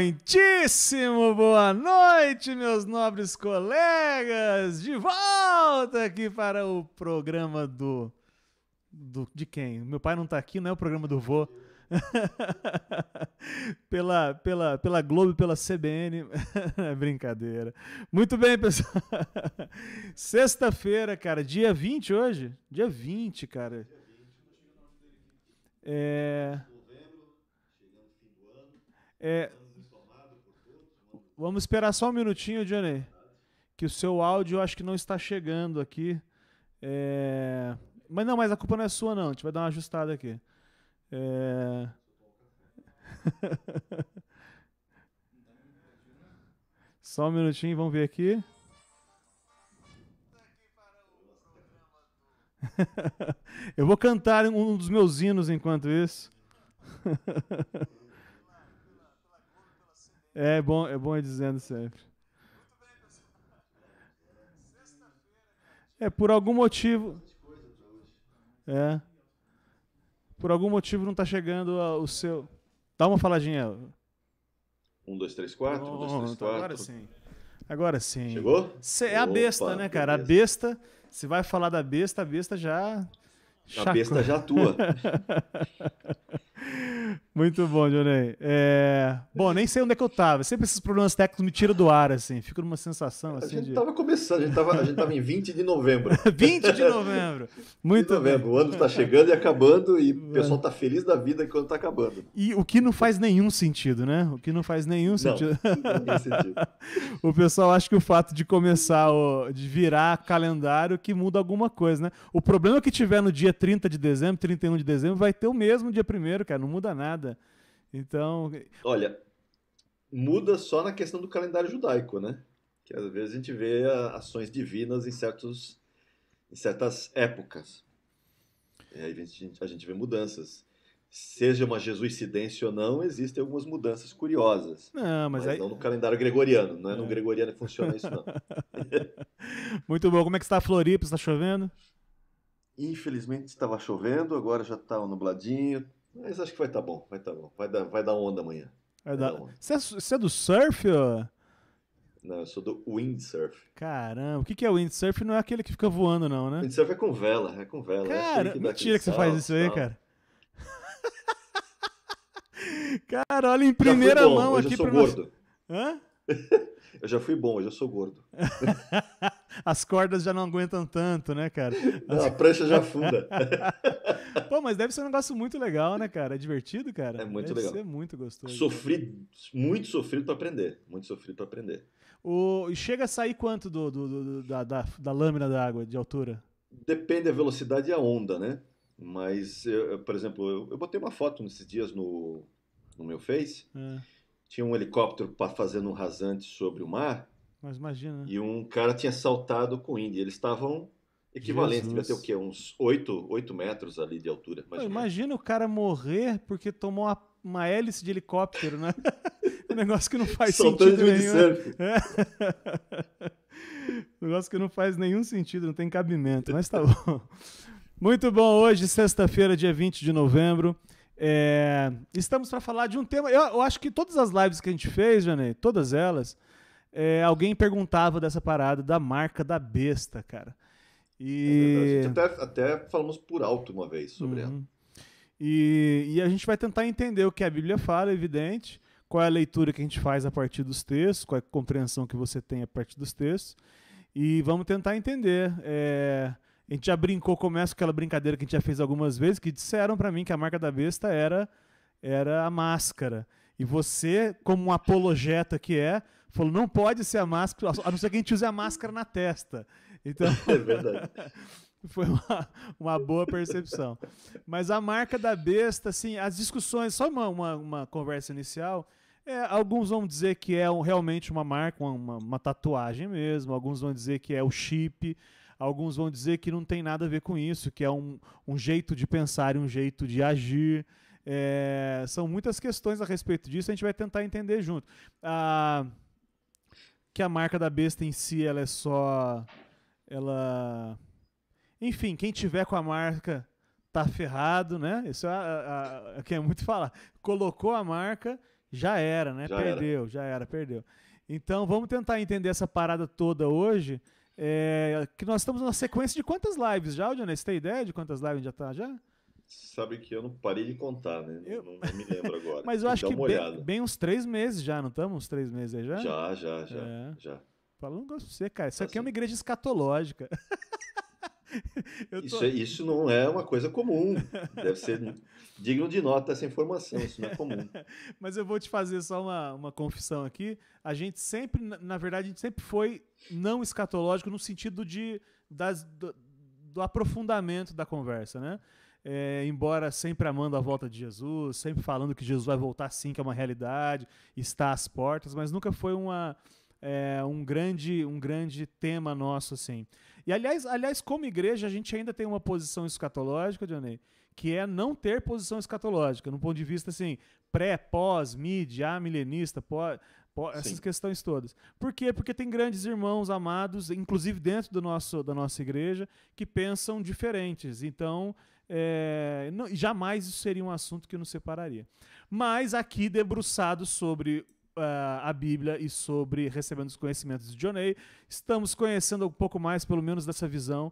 Muitíssimo boa noite, meus nobres colegas! De volta aqui para o programa de quem? Meu pai não tá aqui, não é o programa do vô. pela Globo e pela CBN. Brincadeira. Muito bem, pessoal. Sexta-feira, cara, dia 20 hoje? Dia 20, cara. Vamos esperar só um minutinho, Johnny, que o seu áudio eu acho que não está chegando aqui. Mas a culpa não é sua, não. A gente vai dar uma ajustada aqui. Só um minutinho, vamos ver aqui. Eu vou cantar um dos meus hinos enquanto isso. É bom ir dizendo sempre. Por algum motivo. Por algum motivo não está chegando o seu. Dá uma faladinha. 1, 2, 3, 4. 1, 2, 3, 4. Agora sim. Agora sim. Chegou? É a besta, né, cara? A besta. Se vai falar da besta, a besta já. A besta já atua. Muito bom, Johnny. Bom, nem sei onde é que eu tava. Sempre esses problemas técnicos me tiram do ar, assim. Fico numa sensação assim. A gente tava começando, a gente tava em 20 de novembro. 20 de novembro. Muito bem. O ano tá chegando e acabando e o pessoal tá feliz da vida quando tá acabando. E o que não faz nenhum sentido, né? O que não faz nenhum sentido. Não tem sentido. O pessoal acha que o fato de começar, de virar calendário que muda alguma coisa, né? O problema que tiver no dia 30 de dezembro, 31 de dezembro, vai ter o mesmo dia 1º, cara. Não muda nada. Então... Olha, muda só na questão do calendário judaico, né? Que às vezes a gente vê ações divinas em certas épocas. E aí a gente vê mudanças. Seja uma jesuicidência ou não, existem algumas mudanças curiosas. Mas não no calendário gregoriano. Não é no gregoriano que funciona isso, não. Muito bom. Como é que está a Floripa? Está chovendo? Infelizmente estava chovendo, agora já está nubladinho. Mas acho que vai estar bom, vai estar bom. Vai dar onda amanhã. Você é do surf? Ou... Não, eu sou do windsurf. Caramba, o que é o windsurf? Não é aquele que fica voando, não, né? Windsurf é com vela, Cara, mentira que você faz isso aí, cara. Cara, olha em primeira mão aqui. Eu sou gordo. Hã? Eu já fui bom, hoje eu sou gordo. As cordas já não aguentam tanto, né, cara? Não, a prancha já afunda. Pô, mas deve ser um negócio muito legal, né, cara? É divertido, cara? É muito legal. Deve ser muito gostoso. Muito sofrido para aprender. Muito sofrido para aprender. E chega a sair quanto da lâmina da água de altura? Depende da velocidade e a onda, né? Mas, por exemplo, eu botei uma foto nesses dias no meu Face. Tinha um helicóptero fazendo um rasante sobre o mar. Mas imagina. E um cara tinha saltado com o Indy. Eles estavam equivalentes, devia ter o quê? Uns 8 metros ali de altura. Imagina o cara morrer porque tomou uma hélice de helicóptero, né? Um negócio que não faz sentido nenhum. Um negócio que não faz nenhum sentido, não tem cabimento, mas tá bom. Muito bom, hoje, sexta-feira, dia 20 de novembro. Estamos para falar de um tema. Eu acho que todas as lives que a gente fez, Janei, todas elas, alguém perguntava dessa parada da marca da besta, cara. A gente até falamos por alto uma vez sobre ela. E a gente vai tentar entender o que a Bíblia fala, é evidente, qual é a leitura que a gente faz a partir dos textos, qual é a compreensão que você tem a partir dos textos, e vamos tentar entender. A gente já brincou, começa aquela brincadeira que a gente já fez algumas vezes, que disseram para mim que a marca da besta era a máscara. E você, como um apologeta que falou, não pode ser a máscara, a não ser que a gente use a máscara na testa. Então, é verdade. Foi uma boa percepção. Mas a marca da besta, assim, as discussões, só uma conversa inicial, alguns vão dizer que é realmente uma marca, uma tatuagem mesmo, alguns vão dizer que é o chip, alguns vão dizer que não tem nada a ver com isso, que é um jeito de pensar e um jeito de agir. São muitas questões a respeito disso, a gente vai tentar entender junto. Que a marca da besta em si, ela é só... Enfim, quem tiver com a marca tá ferrado, né? Isso é muito falar. Colocou a marca, Já era, né? Perdeu, já era, perdeu. Então, vamos tentar entender essa parada toda hoje. Que nós estamos numa sequência de quantas lives já, Dionê? Você tem ideia de quantas lives já tá já? Sabe que eu não parei de contar, né? Não me lembro agora. Mas eu Tem que acho dar que uma olhada. bem uns 3 meses já, não estamos? Uns 3 meses aí já? É. Já. Falando um negócio pra você, cara. Isso aqui é Assim, uma igreja escatológica. isso não é uma coisa comum. Deve ser digno de nota essa informação. Isso não é comum. Mas eu vou te fazer só uma confissão aqui. A gente sempre, na verdade, a gente sempre foi não escatológico no sentido do aprofundamento da conversa, né? Embora sempre amando a volta de Jesus, sempre falando que Jesus vai voltar sim, que é uma realidade, está às portas, mas nunca foi um grande tema nosso assim. E aliás, como igreja, a gente ainda tem uma posição escatológica, Dionei, que é não ter posição escatológica, no ponto de vista assim, pré, pós, mid, milenista, essas questões todas. Por quê? Porque tem grandes irmãos amados, inclusive dentro da nossa igreja, que pensam diferentes. Então, jamais isso seria um assunto que nos separaria. Mas aqui, debruçado sobre a Bíblia e sobre recebendo os conhecimentos de Dionei, estamos conhecendo um pouco mais, pelo menos, dessa visão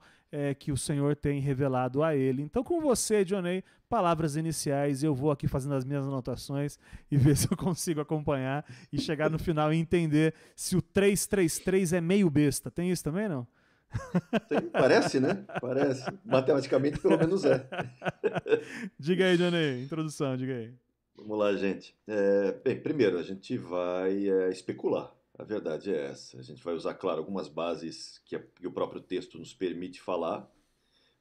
que o Senhor tem revelado a ele. Então, com você, Dionei, palavras iniciais, eu vou aqui fazendo as minhas anotações e ver se eu consigo acompanhar e chegar no final e entender se o 333 é meio besta. Tem isso também, não? Parece, né? Parece. Matematicamente, pelo menos é. Diga aí, Dionei, introdução, diga aí. Vamos lá, gente. Bem, primeiro, a gente vai especular. A verdade é essa. A gente vai usar, claro, algumas bases que o próprio texto nos permite falar,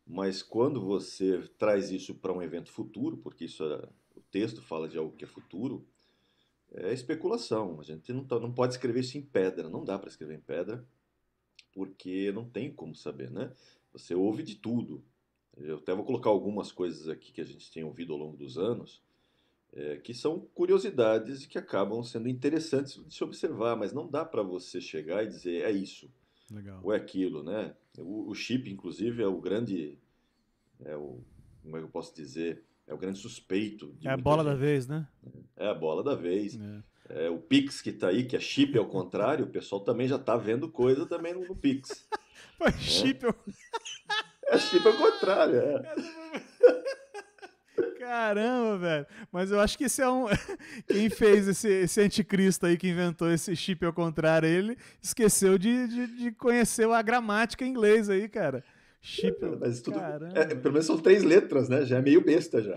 mas quando você traz isso para um evento futuro, porque o texto fala de algo que é futuro, é especulação. A gente não pode escrever isso em pedra, não dá para escrever em pedra, porque não tem como saber, né? Você ouve de tudo. Eu até vou colocar algumas coisas aqui que a gente tem ouvido ao longo dos anos, que são curiosidades e que acabam sendo interessantes de se observar, mas não dá para você chegar e dizer é isso, Legal. ou é aquilo, né? O chip, inclusive, é o grande, como é que eu posso dizer, é o grande suspeito de É a muita bola da gente. vez, né? É a bola da vez. O Pix que está aí, que é chip ao contrário, o pessoal também já está vendo coisa também no Pix. Chip É chip ao contrário, Caramba, velho. Mas eu acho que esse é quem fez esse anticristo aí, que inventou esse chip ao contrário, ele esqueceu de conhecer a gramática em inglês aí, cara. Chip. Mas tudo, caramba. Pelo menos são 3 letras, né? Já é meio besta já.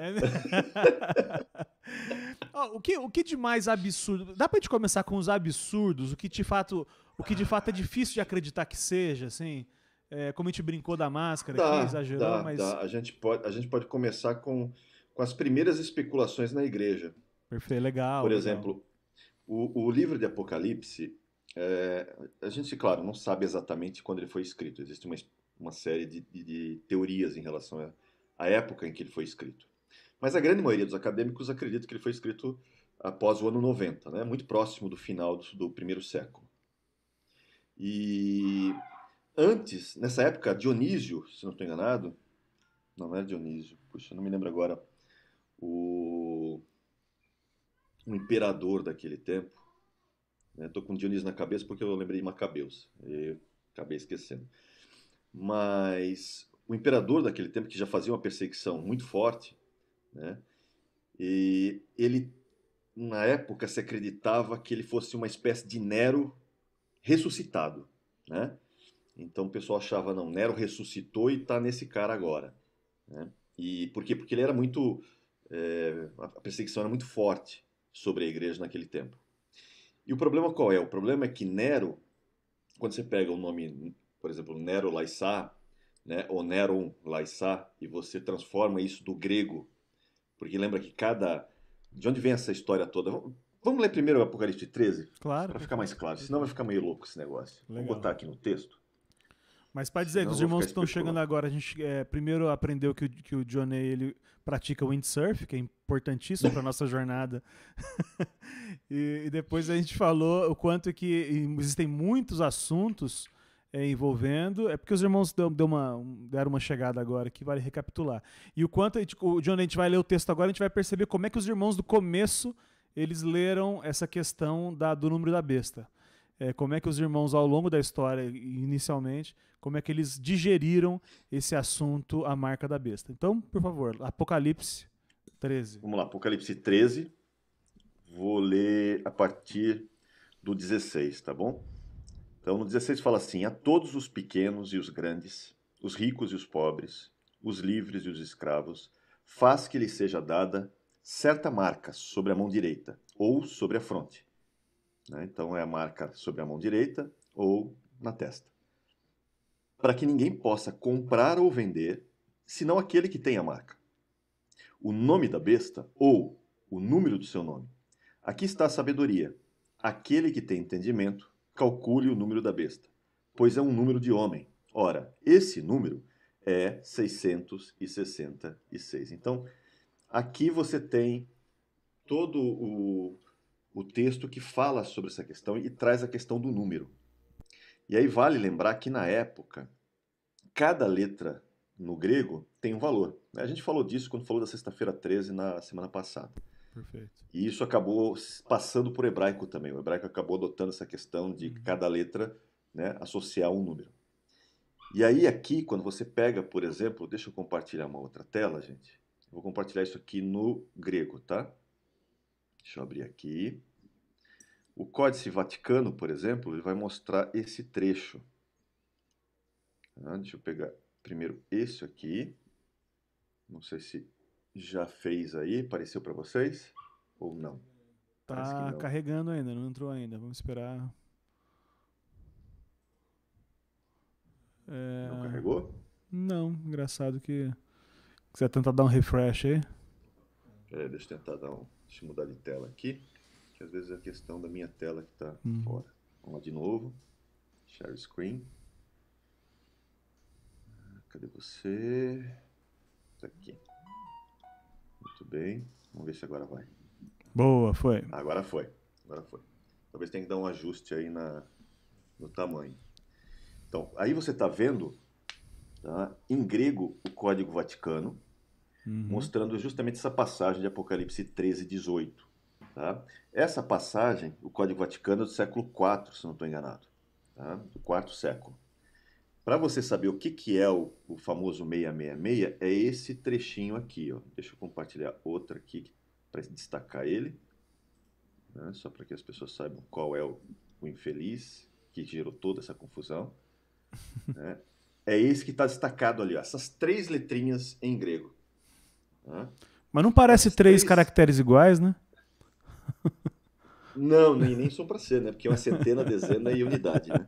O que de mais absurdo? Dá pra gente começar com os absurdos? O que de fato é difícil de acreditar que seja, assim? Como a gente brincou da máscara aqui, exagerou, mas. A gente pode começar com as primeiras especulações na igreja. Perfeito, legal. Por exemplo, o livro de Apocalipse, a gente, claro, não sabe exatamente quando ele foi escrito. Existe uma série de teorias em relação à época em que ele foi escrito. Mas a grande maioria dos acadêmicos acredita que ele foi escrito após o ano 90, né? Muito próximo do final do primeiro século. E antes, nessa época, Dionísio, se não estou enganado, não era Dionísio, puxa, não me lembro agora, o imperador daquele tempo, estou com Dionísio na cabeça porque eu lembrei de Macabeus, e acabei esquecendo. Mas o imperador daquele tempo, que já fazia uma perseguição muito forte, né, e ele, na época, se acreditava que ele fosse uma espécie de Nero ressuscitado, né? Então o pessoal achava, não, Nero ressuscitou e está nesse cara agora, né? E por quê? Porque ele era muito... a perseguição era muito forte sobre a igreja naquele tempo. E o problema qual é? O problema é que Nero, quando você pega o nome, por exemplo, Nero Laissá, né, ou Neron Laissá, e você transforma isso do grego, porque lembra que de onde vem essa história toda? Vamos ler primeiro o Apocalipse 13? Claro. Para ficar mais claro, senão vai ficar meio louco esse negócio. Legal. Vou botar aqui no texto. Mas para dizer que os irmãos que estão chegando agora, a gente primeiro aprendeu que o Johnny ele pratica windsurf, que é importantíssimo para nossa jornada. e depois a gente falou o quanto que existem muitos assuntos envolvendo. É porque os irmãos deram uma chegada agora que vale recapitular. E o quanto o Johnny, a gente vai ler o texto agora, a gente vai perceber como é que os irmãos do começo eles leram essa questão do número da besta. Como é que os irmãos, ao longo da história, inicialmente, como é que eles digeriram esse assunto, a marca da besta. Então, por favor, Apocalipse 13. Vamos lá, Apocalipse 13. Vou ler a partir do 16, tá bom? Então, no 16 fala assim: a todos os pequenos e os grandes, os ricos e os pobres, os livres e os escravos, faz que lhes seja dada certa marca sobre a mão direita ou sobre a fronte. Né? Então, é a marca sobre a mão direita ou na testa. Para que ninguém possa comprar ou vender, senão aquele que tem a marca. O nome da besta ou o número do seu nome. Aqui está a sabedoria. Aquele que tem entendimento, calcule o número da besta, pois é um número de homem. Ora, esse número é 666. Então, aqui você tem todo o texto que fala sobre essa questão e traz a questão do número. E aí vale lembrar que na época, cada letra no grego tem um valor. A gente falou disso quando falou da sexta-feira 13 na semana passada. Perfeito. E isso acabou passando por hebraico também. O hebraico acabou adotando essa questão de cada letra, né, associar um número. E aí aqui, quando você pega, por exemplo, deixa eu compartilhar uma outra tela, gente. Eu vou compartilhar isso aqui no grego, tá? Deixa eu abrir aqui. O Códice Vaticano, por exemplo, ele vai mostrar esse trecho. Deixa eu pegar primeiro esse aqui. Não sei se já fez aí, apareceu para vocês ou não. Parece que Tá não. carregando ainda, não entrou ainda. Vamos esperar. Não carregou? Não, engraçado que você vai tentar dar um refresh aí. Deixa eu tentar deixa eu mudar de tela aqui, que às vezes é a questão da minha tela que está fora. Vamos lá de novo. Share screen. Cadê você? Tá aqui. Muito bem. Vamos ver se agora vai. Boa, foi. Agora foi. Talvez tenha que dar um ajuste aí no tamanho. Então, aí você está vendo, tá, em grego o Código Vaticano, mostrando justamente essa passagem de Apocalipse 13, 18. Tá? Essa passagem, o Código Vaticano é do século IV, se não estou enganado. Tá? Do quarto século. Para você saber o que é o famoso 666, é esse trechinho aqui. Ó. Deixa eu compartilhar outra aqui para destacar ele. Né? Só para que as pessoas saibam qual é o infeliz que gerou toda essa confusão. Né? É esse que está destacado ali, ó, essas 3 letrinhas em grego. Né? Mas não parece Essas 3 caracteres iguais, né? Não, nem são para ser, né? Porque é uma centena, dezena e unidade, né?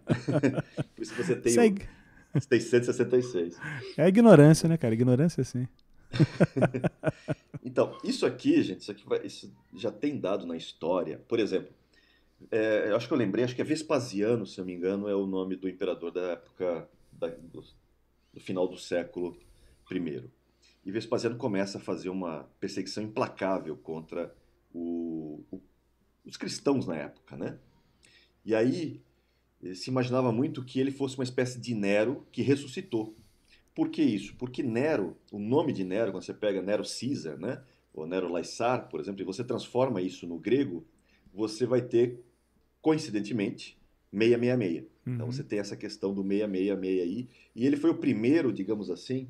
Por isso que você tem o 666. É a ignorância, né, cara? Ignorância, sim. Então, isso aqui, gente, isso já tem dado na história. Por exemplo, eu acho que eu lembrei, acho que é Vespasiano, se eu não me engano, é o nome do imperador da época do final do século I. E Vespasiano começa a fazer uma perseguição implacável contra os cristãos na época, né? E aí se imaginava muito que ele fosse uma espécie de Nero que ressuscitou. Por que isso? Porque Nero, o nome de Nero, quando você pega Nero Caesar, né? Ou Nero Laissar, por exemplo, e você transforma isso no grego, você vai ter, coincidentemente, 666. Então você tem essa questão do 666 aí. E ele foi o primeiro, digamos assim,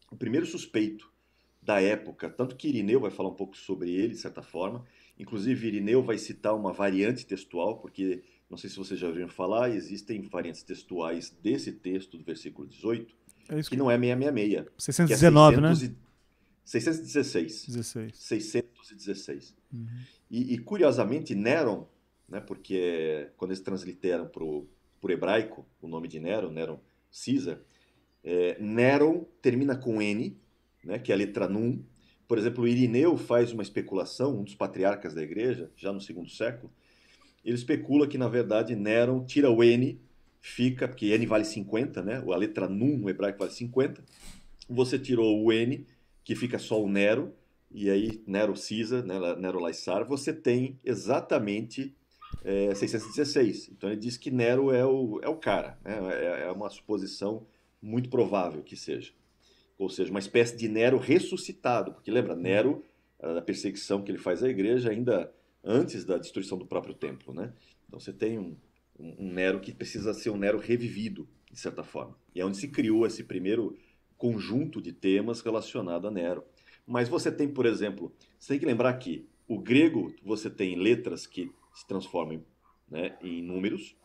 o primeiro suspeito da época. Tanto que Irineu vai falar um pouco sobre ele, de certa forma. Inclusive, Irineu vai citar uma variante textual, porque, não sei se vocês já ouviram falar, existem variantes textuais desse texto, do versículo 18, que não é 666. 619, que é né? 616. 16. 616. E curiosamente, Néron, né, porque quando eles transliteram para o hebraico, o nome de Néron Caesar, Néron termina com N, né, que é a letra Num. Por exemplo, Irineu faz uma especulação, um dos patriarcas da igreja, já no segundo século. Ele especula que, na verdade, Néron tira o N, fica, porque N vale 50, né? A letra Num no hebraico vale 50. Você tirou o N, que fica só o Nero, e aí Nero Caesar, né, Nero Laissar, você tem exatamente 616. Então ele diz que Nero é o cara, né? É uma suposição muito provável que seja. Ou seja, uma espécie de Nero ressuscitado, porque lembra, Nero, a perseguição que ele faz à igreja, ainda antes da destruição do próprio templo, né? Então você tem um Nero que precisa ser um Nero revivido, de certa forma. E é onde se criou esse primeiro conjunto de temas relacionado a Nero. Mas você tem, por exemplo, você tem que lembrar que o grego, você tem letras que se transformam, né, em números,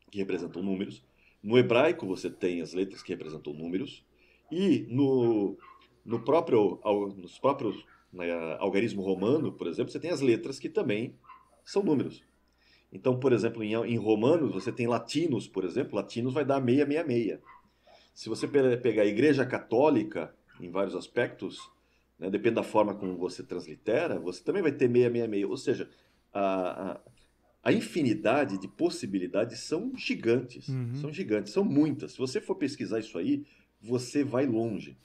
que representam números. No hebraico, você tem as letras que representam números. E nos próprios, né, algarismo romano, por exemplo, você tem as letras que também são números. Então, por exemplo, em romanos, você tem latinos, por exemplo, latinos vai dar 666. Se você pegar a Igreja Católica, em vários aspectos, né, depende da forma como você translitera, você também vai ter 666. Ou seja, a, a, a infinidade de possibilidades são gigantes. Uhum. São gigantes, são muitas. Se você for pesquisar isso aí, você vai longe.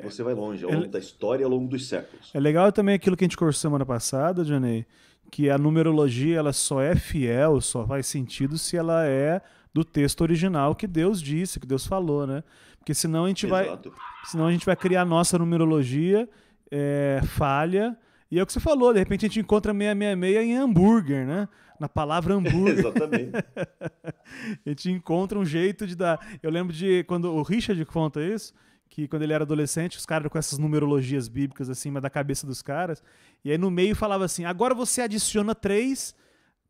Você vai longe, ao longo da história e ao longo dos séculos. É legal também aquilo que a gente conversou semana passada, Johnny, que a numerologia ela só é fiel, só faz sentido se ela é do texto original que Deus disse, que Deus falou, né? Porque senão a gente vai criar a nossa numerologia falha. E é o que você falou, de repente a gente encontra 666 em hambúrguer, né? Na palavra hambúrguer. Exatamente. A gente encontra um jeito de dar. Eu lembro de quando o Richard conta isso, que quando ele era adolescente, os caras com essas numerologias bíblicas acima da cabeça dos caras, e aí no meio falava assim, agora você adiciona 3,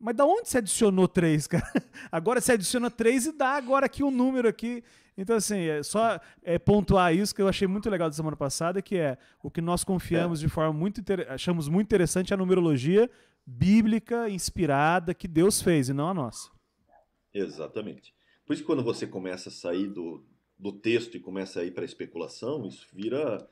mas da onde você adicionou 3, cara? Agora você adiciona 3 e dá agora aqui um número aqui. Então, assim, só pontuar isso que eu achei muito legal da semana passada, que é o que nós confiamos de forma achamos muito interessante a numerologia bíblica, inspirada, que Deus fez e não a nossa. Exatamente. Por isso que quando você começa a sair do texto e começa a ir para a especulação, isso vira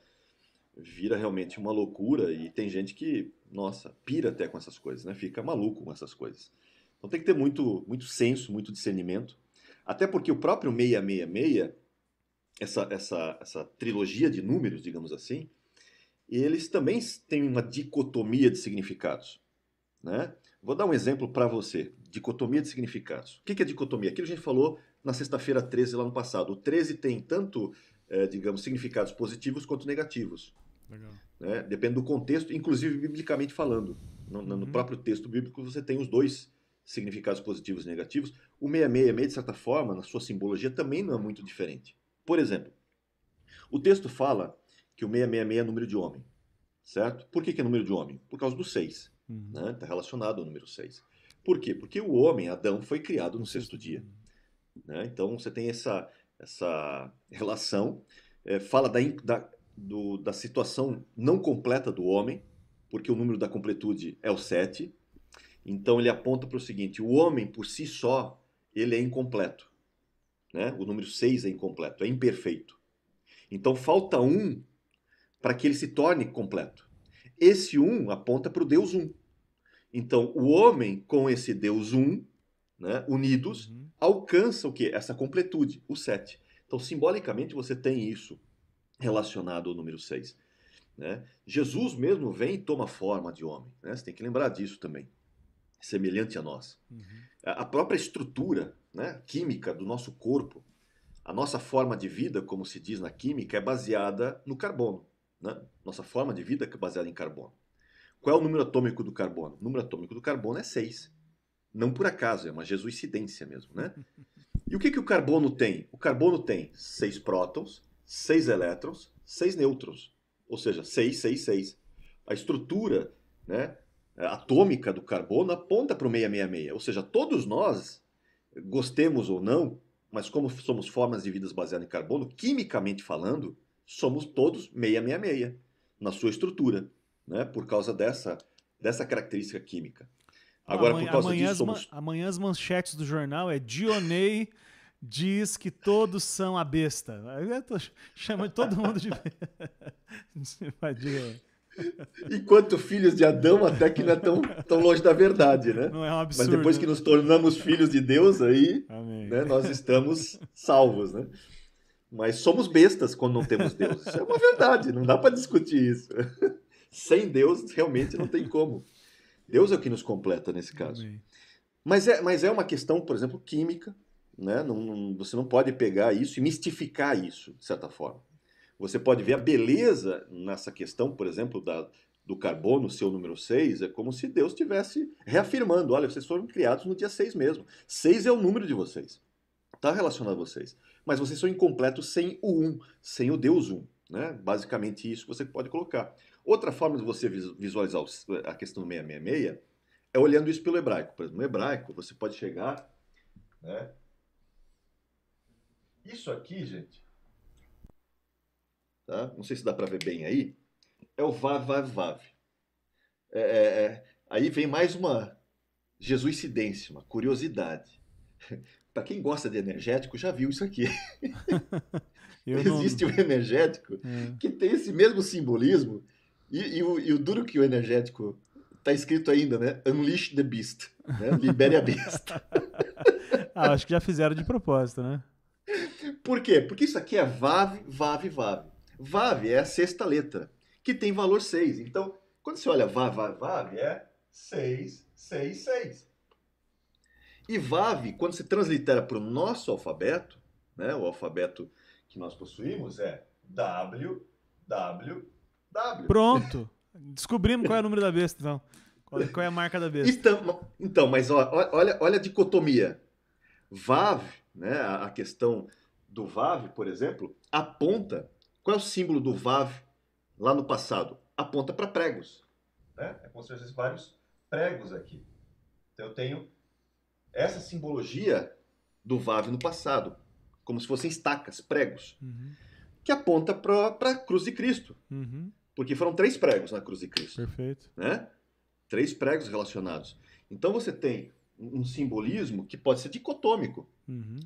realmente uma loucura e tem gente que, nossa, pira até com essas coisas, né? Fica maluco com essas coisas. Então tem que ter muito, muito senso, muito discernimento. Até porque o próprio 666, essa trilogia de números, digamos assim, eles também têm uma dicotomia de significados, né? Vou dar um exemplo para você. Dicotomia de significados. O que é dicotomia? Aquilo que a gente falou na sexta-feira 13 lá no passado. O 13 tem tanto, digamos, significados positivos quanto negativos. Legal. Né? Depende do contexto, inclusive biblicamente falando. No próprio texto bíblico você tem os dois significados positivos e negativos. O 666, de certa forma, na sua simbologia, também não é muito diferente. Por exemplo, o texto fala que o 666 é número de homem, certo? Por que é número de homem? Por causa do 6. Né? Está relacionado ao número 6. Por quê? Porque o homem, Adão, foi criado no sexto dia. Né? Então você tem essa relação, fala da situação não completa do homem, porque o número da completude é o 7. Então ele aponta para o seguinte: o homem por si só, ele é incompleto. Né? O número 6 é incompleto, é imperfeito. Então falta um para que ele se torne completo. Esse um aponta para o Deus um. Então, o homem com esse Deus um, né, unidos, alcança o quê? Essa completude, o 7. Então, simbolicamente, você tem isso relacionado ao número 6. Né? Jesus mesmo vem e toma forma de homem. Né? Você tem que lembrar disso também. Semelhante a nós. A própria estrutura, né, química do nosso corpo, a nossa forma de vida, como se diz na química, é baseada no carbono. Né? Nossa forma de vida é baseada em carbono. Qual é o número atômico do carbono? O número atômico do carbono é 6. Não por acaso, é uma jesuicidência mesmo, né? E o que o carbono tem? O carbono tem 6 prótons, 6 elétrons, 6 nêutrons. Ou seja, 6, 6, 6. A estrutura, né, atômica do carbono aponta para o 666. Ou seja, todos nós, gostemos ou não, mas como somos formas de vida baseadas em carbono, quimicamente falando, somos todos 666 na sua estrutura. Né, por causa dessa característica química. Agora, por causa disso, somos... Amanhã as manchetes do jornal é Dionei diz que todos são a besta. Eu tô chamando todo mundo de... Enquanto filhos de Adão, até que não é tão longe da verdade, né? Não é um absurdo. Mas depois que nos tornamos filhos de Deus, aí, né, nós estamos salvos, né? Mas somos bestas quando não temos Deus. Isso é uma verdade, não dá para discutir isso. Sem Deus, realmente não tem como. Deus é o que nos completa nesse caso. Mas é uma questão, por exemplo, química. Né? Você não pode pegar isso e mistificar isso, de certa forma. Você pode ver a beleza nessa questão, por exemplo, do carbono ser o número 6, é como se Deus estivesse reafirmando, olha, vocês foram criados no dia 6 mesmo. 6 é o número de vocês. Está relacionado a vocês. Mas vocês são incompletos sem o 1, sem o Deus 1. Né? Basicamente isso que você pode colocar. Outra forma de você visualizar a questão do 666 é olhando isso pelo hebraico. Por exemplo, no hebraico você pode chegar... Né? Isso aqui, gente, tá? Não sei se dá para ver bem aí, é o Vav, Vav, Vav. Aí vem mais uma jesuicidência, uma curiosidade. Para quem gosta de energético, já viu isso aqui. Existe um energético que tem esse mesmo simbolismo e o duro que o energético está escrito ainda, né? Unleash the Beast, né? Libere a besta. Acho que já fizeram de propósito, né? Por quê? Porque isso aqui é Vav, Vav, Vav. Vav é a sexta letra, que tem valor 6. Então, quando você olha Vav, Vav, Vav, é 6, 6, 6. E Vav, quando você translitera para o nosso alfabeto, né, o alfabeto que nós possuímos é W, W, W. Pronto! Descobrimos qual é o número da besta, então. Qual é a marca da besta. Então, mas olha a dicotomia. Vav, né, a questão do Vav, por exemplo, aponta... Qual é o símbolo do Vav lá no passado? Aponta para pregos. Né? É como se fossem vários pregos aqui. Então eu tenho essa simbologia do Vav no passado, como se fossem estacas, pregos, que aponta para a cruz de Cristo. Porque foram 3 pregos na cruz de Cristo. Perfeito. Né? 3 pregos relacionados. Então você tem um simbolismo que pode ser dicotômico.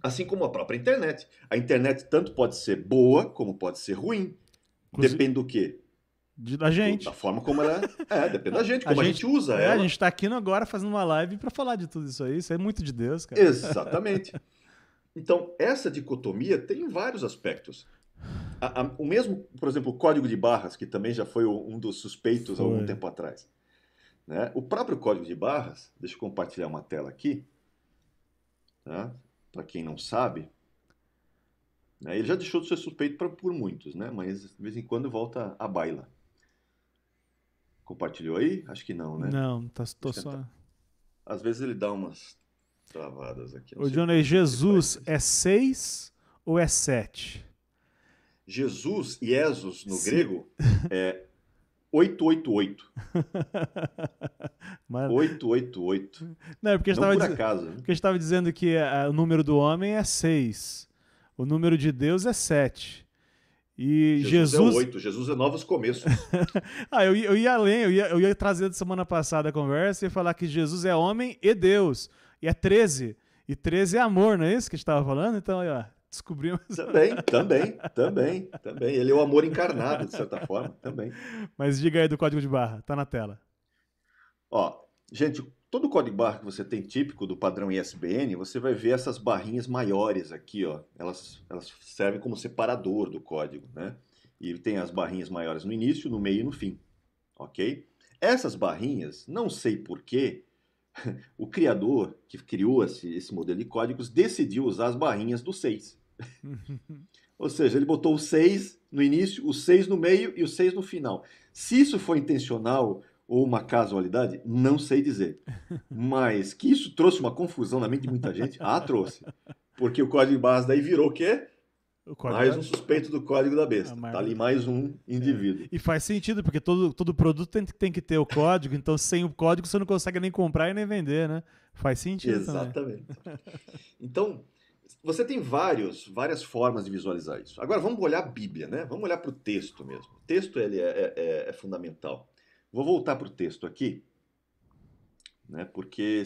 Assim como a própria internet. A internet tanto pode ser boa como pode ser ruim. Depende do quê? Da gente. Da forma como ela é. Depende da gente, como a gente usa ela. A gente está aqui agora fazendo uma live para falar de tudo isso aí. Isso é muito de Deus, cara. Exatamente. Então, essa dicotomia tem vários aspectos. O mesmo, por exemplo, o código de barras, que também já foi um dos suspeitos há algum tempo atrás. Né? O próprio código de barras, deixa eu compartilhar uma tela aqui, tá? Para quem não sabe, né? Ele já deixou de ser suspeito por muitos, né? Mas de vez em quando volta à baila. Compartilhou aí? Acho que não, né? Não, tô só... Às vezes ele dá umas travadas aqui. Ô, Johnny, Jesus é 6 ou é 7? Jesus, Jesus, no grego, é 888. 888. Não, é porque não por acaso. Porque a gente estava dizendo que o número do homem é 6. O número de Deus é 7. E Jesus é 8. Jesus é novos começos. Eu ia além. Eu ia trazer da semana passada a conversa e falar que Jesus é homem e Deus. E é 13. E 13 é amor, não é isso que a gente estava falando? Então, ó, descobrimos. Também. Ele é o amor encarnado, de certa forma, também. Mas diga aí do código de barra, tá na tela. Ó, gente, todo código de barra que você tem típico do padrão ISBN, você vai ver essas barrinhas maiores aqui, ó. Elas servem como separador do código, né? E tem as barrinhas maiores no início, no meio e no fim, ok? Essas barrinhas, não sei porquê, o criador que criou esse modelo de códigos decidiu usar as barrinhas do 6. Ou seja, ele botou o 6 no início, o 6 no meio e o 6 no final. Se isso foi intencional ou uma casualidade, não sei dizer. Mas que isso trouxe uma confusão na mente de muita gente, trouxe. Porque o código de barras daí virou o quê? Mais um suspeito do código da besta. Tá ali mais um indivíduo. E faz sentido, porque todo produto tem que ter o código, então sem o código você não consegue nem comprar e nem vender, né? Faz sentido. Exatamente. Então, você tem várias formas de visualizar isso. Agora, vamos olhar a Bíblia, né? Vamos olhar para o texto mesmo. O texto ele é fundamental. Vou voltar para o texto aqui, né? Porque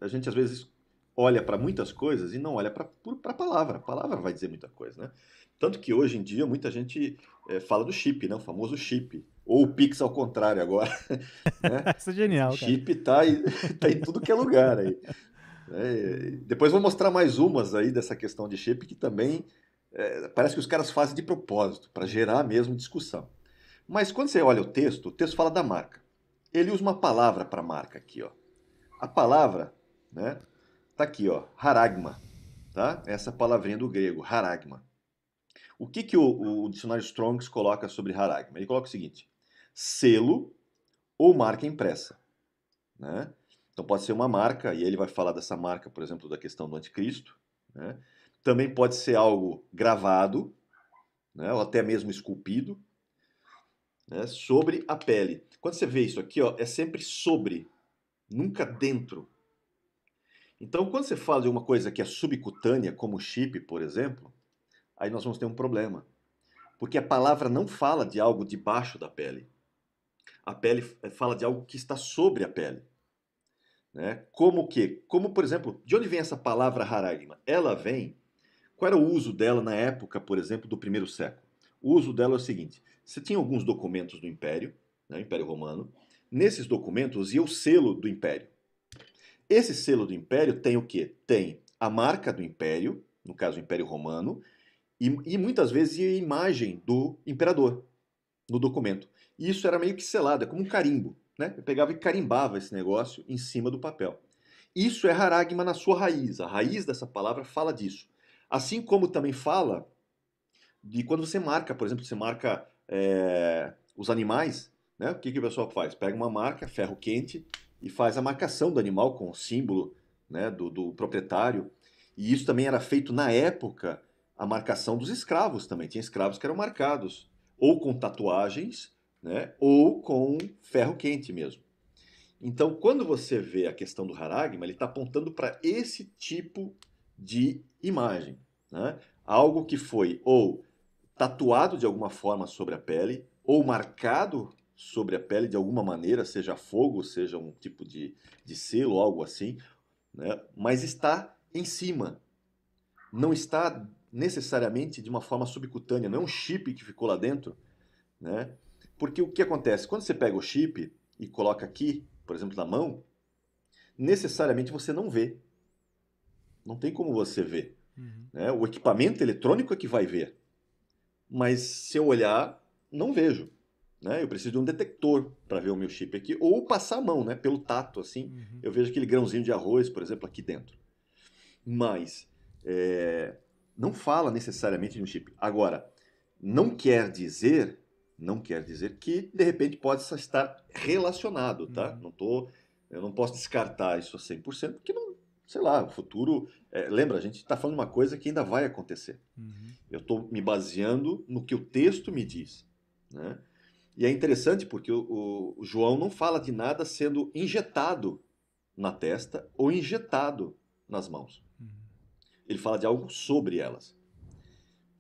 a gente às vezes olha para muitas coisas e não olha para a palavra. A palavra vai dizer muita coisa, né? Tanto que hoje em dia muita gente fala do chip, né? O famoso chip. Ou o Pix ao contrário agora. Né? Isso é genial, o chip tá em tudo que é lugar aí. Depois vou mostrar mais umas aí dessa questão de chip que também parece que os caras fazem de propósito, para gerar mesmo discussão. Mas quando você olha o texto fala da marca. Ele usa uma palavra para marca aqui, ó. A palavra, né? Tá aqui, ó, haragma, tá? Essa palavrinha do grego, haragma. O que o dicionário Strongs coloca sobre haragma? Ele coloca o seguinte: selo ou marca impressa, né? Então pode ser uma marca, e ele vai falar dessa marca, por exemplo, da questão do anticristo, né? Também pode ser algo gravado, né? Ou até mesmo esculpido, né? Sobre a pele. Quando você vê isso aqui, ó, é sempre sobre, nunca dentro. Então, quando você fala de uma coisa que é subcutânea, como chip, por exemplo, aí nós vamos ter um problema. Porque a palavra não fala de algo debaixo da pele. A pele fala de algo que está sobre a pele. Né? Como o quê? Como, por exemplo, de onde vem essa palavra haragma? Ela vem... Qual era o uso dela na época, por exemplo, do primeiro século? O uso dela é o seguinte: você tinha alguns documentos do Império, né, Império Romano. Nesses documentos ia o selo do Império. Esse selo do Império tem o quê? Tem a marca do Império, no caso o Império Romano, e muitas vezes ia a imagem do imperador no documento. E isso era meio que selado, é como um carimbo. Né? Eu pegava e carimbava esse negócio em cima do papel. Isso é haragma na sua raiz. A raiz dessa palavra fala disso. Assim como também fala de quando você marca, por exemplo, você marca os animais, né? O que o pessoal faz? Pega uma marca, ferro quente, e faz a marcação do animal com o símbolo, né, do proprietário. E isso também era feito na época, a marcação dos escravos também. Tinha escravos que eram marcados, ou com tatuagens, né, ou com ferro quente mesmo. Então, quando você vê a questão do haragma, ele está apontando para esse tipo de imagem. Né? Algo que foi ou tatuado de alguma forma sobre a pele, ou marcado sobre a pele de alguma maneira, seja fogo, seja um tipo de selo, algo assim, né? Mas está em cima. Não está necessariamente de uma forma subcutânea, não é um chip que ficou lá dentro. Né? Porque o que acontece? Quando você pega o chip e coloca aqui, por exemplo, na mão, necessariamente você não vê. Não tem como você ver. Uhum. Né? O equipamento eletrônico é que vai ver. Mas se eu olhar, não vejo. Né? Eu preciso de um detector para ver o meu chip aqui, ou passar a mão, né? Pelo tato, assim, Uhum. eu vejo aquele grãozinho de arroz, por exemplo, aqui dentro. Mas não fala necessariamente de um chip. Agora, não quer dizer, não quer dizer que de repente pode estar relacionado, tá? Uhum. Eu não posso descartar isso a 100%, porque não, sei lá, o futuro. Lembra, a gente está falando de uma coisa que ainda vai acontecer. Uhum. Eu estou me baseando no que o texto me diz. Né? E é interessante porque o João não fala de nada sendo injetado na testa ou injetado nas mãos. Uhum. Ele fala de algo sobre elas.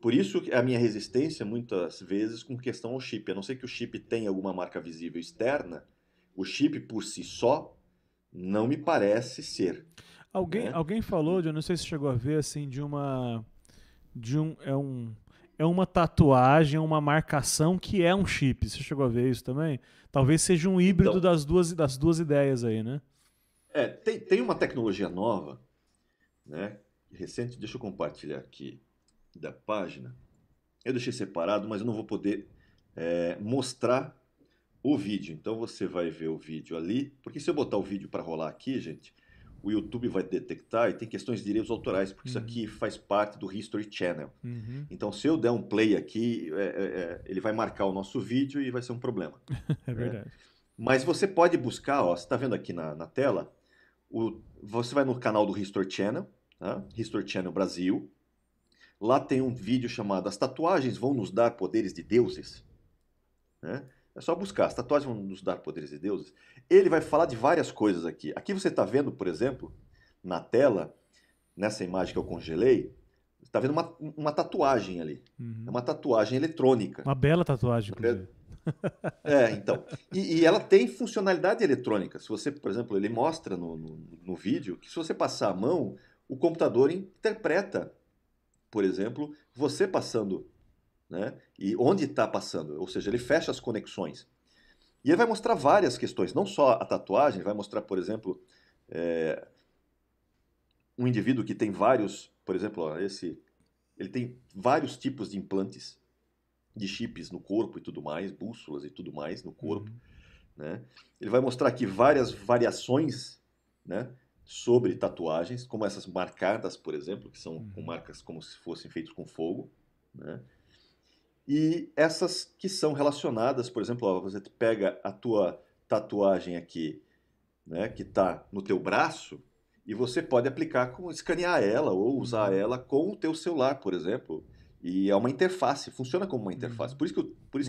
Por isso a minha resistência, muitas vezes, com questão ao chip. A não ser que o chip tenha alguma marca visível externa, o chip por si só não me parece ser. Né? Alguém falou, eu não sei se chegou a ver, assim, é uma tatuagem, uma marcação que é um chip. Você chegou a ver isso também? Talvez seja um híbrido Então, das duas ideias aí, né? tem uma tecnologia nova, né? Recente, deixa eu compartilhar aqui da página. Eu deixei separado, mas eu não vou poder mostrar o vídeo. Então você vai ver o vídeo ali, porque se eu botar o vídeo para rolar aqui, gente, o YouTube vai detectar e tem questões de direitos autorais, porque isso Uhum. aqui faz parte do History Channel. Uhum. Então se eu der um play aqui, ele vai marcar o nosso vídeo e vai ser um problema. É Né? verdade. Mas você pode buscar, ó, você está vendo aqui na tela, você vai no canal do History Channel, tá? History Channel Brasil. Lá tem um vídeo chamado As Tatuagens Vão Nos Dar Poderes de Deuses. Né? É só buscar, as tatuagens vão nos dar poderes de deuses. Ele vai falar de várias coisas aqui. Aqui você está vendo, por exemplo, na tela, nessa imagem que eu congelei, está vendo uma tatuagem ali. É Uhum. uma tatuagem eletrônica. Uma bela tatuagem, inclusive. Então. E ela tem funcionalidade eletrônica. Se você, por exemplo, ele mostra no vídeo que se você passar a mão, o computador interpreta, por exemplo, você passando, né? E onde está passando. Ou seja, ele fecha as conexões. E ele vai mostrar várias questões, não só a tatuagem, vai mostrar, por exemplo, um indivíduo que tem vários, por exemplo, ó, ele tem vários tipos de implantes, de chips no corpo e tudo mais, bússolas e tudo mais no corpo. Uhum. Né? Ele vai mostrar aqui várias variações, né, sobre tatuagens, como essas marcadas, por exemplo, que são com Uhum. marcas como se fossem feitas com fogo. Né? E essas que são relacionadas, por exemplo, ó, você pega a tua tatuagem aqui, né, que está no teu braço, e você pode aplicar, escanear ela ou usar ela com o teu celular, por exemplo. E é uma interface, funciona como uma interface. Por isso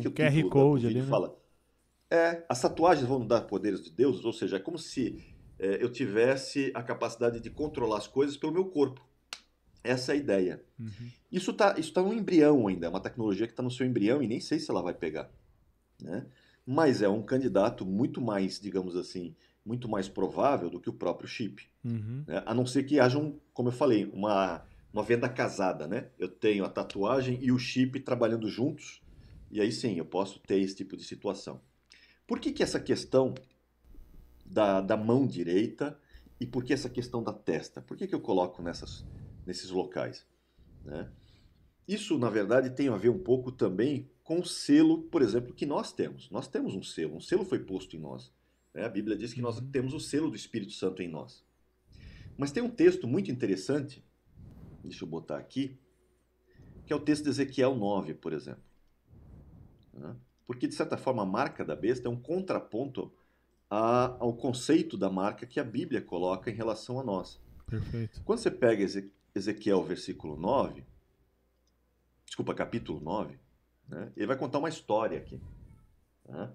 que o QR título do Code ali, vídeo né? fala: as tatuagens vão dar poderes de Deus, ou seja, é como se eu tivesse a capacidade de controlar as coisas pelo meu corpo. Essa é a ideia. Isso tá no embrião ainda, é uma tecnologia que está no seu embrião e nem sei se ela vai pegar, né? Mas é um candidato muito mais, digamos assim, muito mais provável do que o próprio chip, né? A não ser que haja, como eu falei, uma venda casada, né? Eu tenho a tatuagem e o chip trabalhando juntos, e aí sim, eu posso ter esse tipo de situação. Por que essa questão da mão direita e por que essa questão da testa? Por que eu coloco nesses locais, né? Isso, na verdade, tem a ver um pouco também com o selo, por exemplo, que nós temos. Nós temos um selo foi posto em nós, né? A Bíblia diz que nós temos o selo do Espírito Santo em nós. Mas tem um texto muito interessante, deixa eu botar aqui, que é o texto de Ezequiel 9, por exemplo, né? Porque, de certa forma, a marca da besta é um contraponto ao conceito da marca que a Bíblia coloca em relação a nós. Perfeito. Quando você pega Ezequiel capítulo 9, né, ele vai contar uma história aqui, né?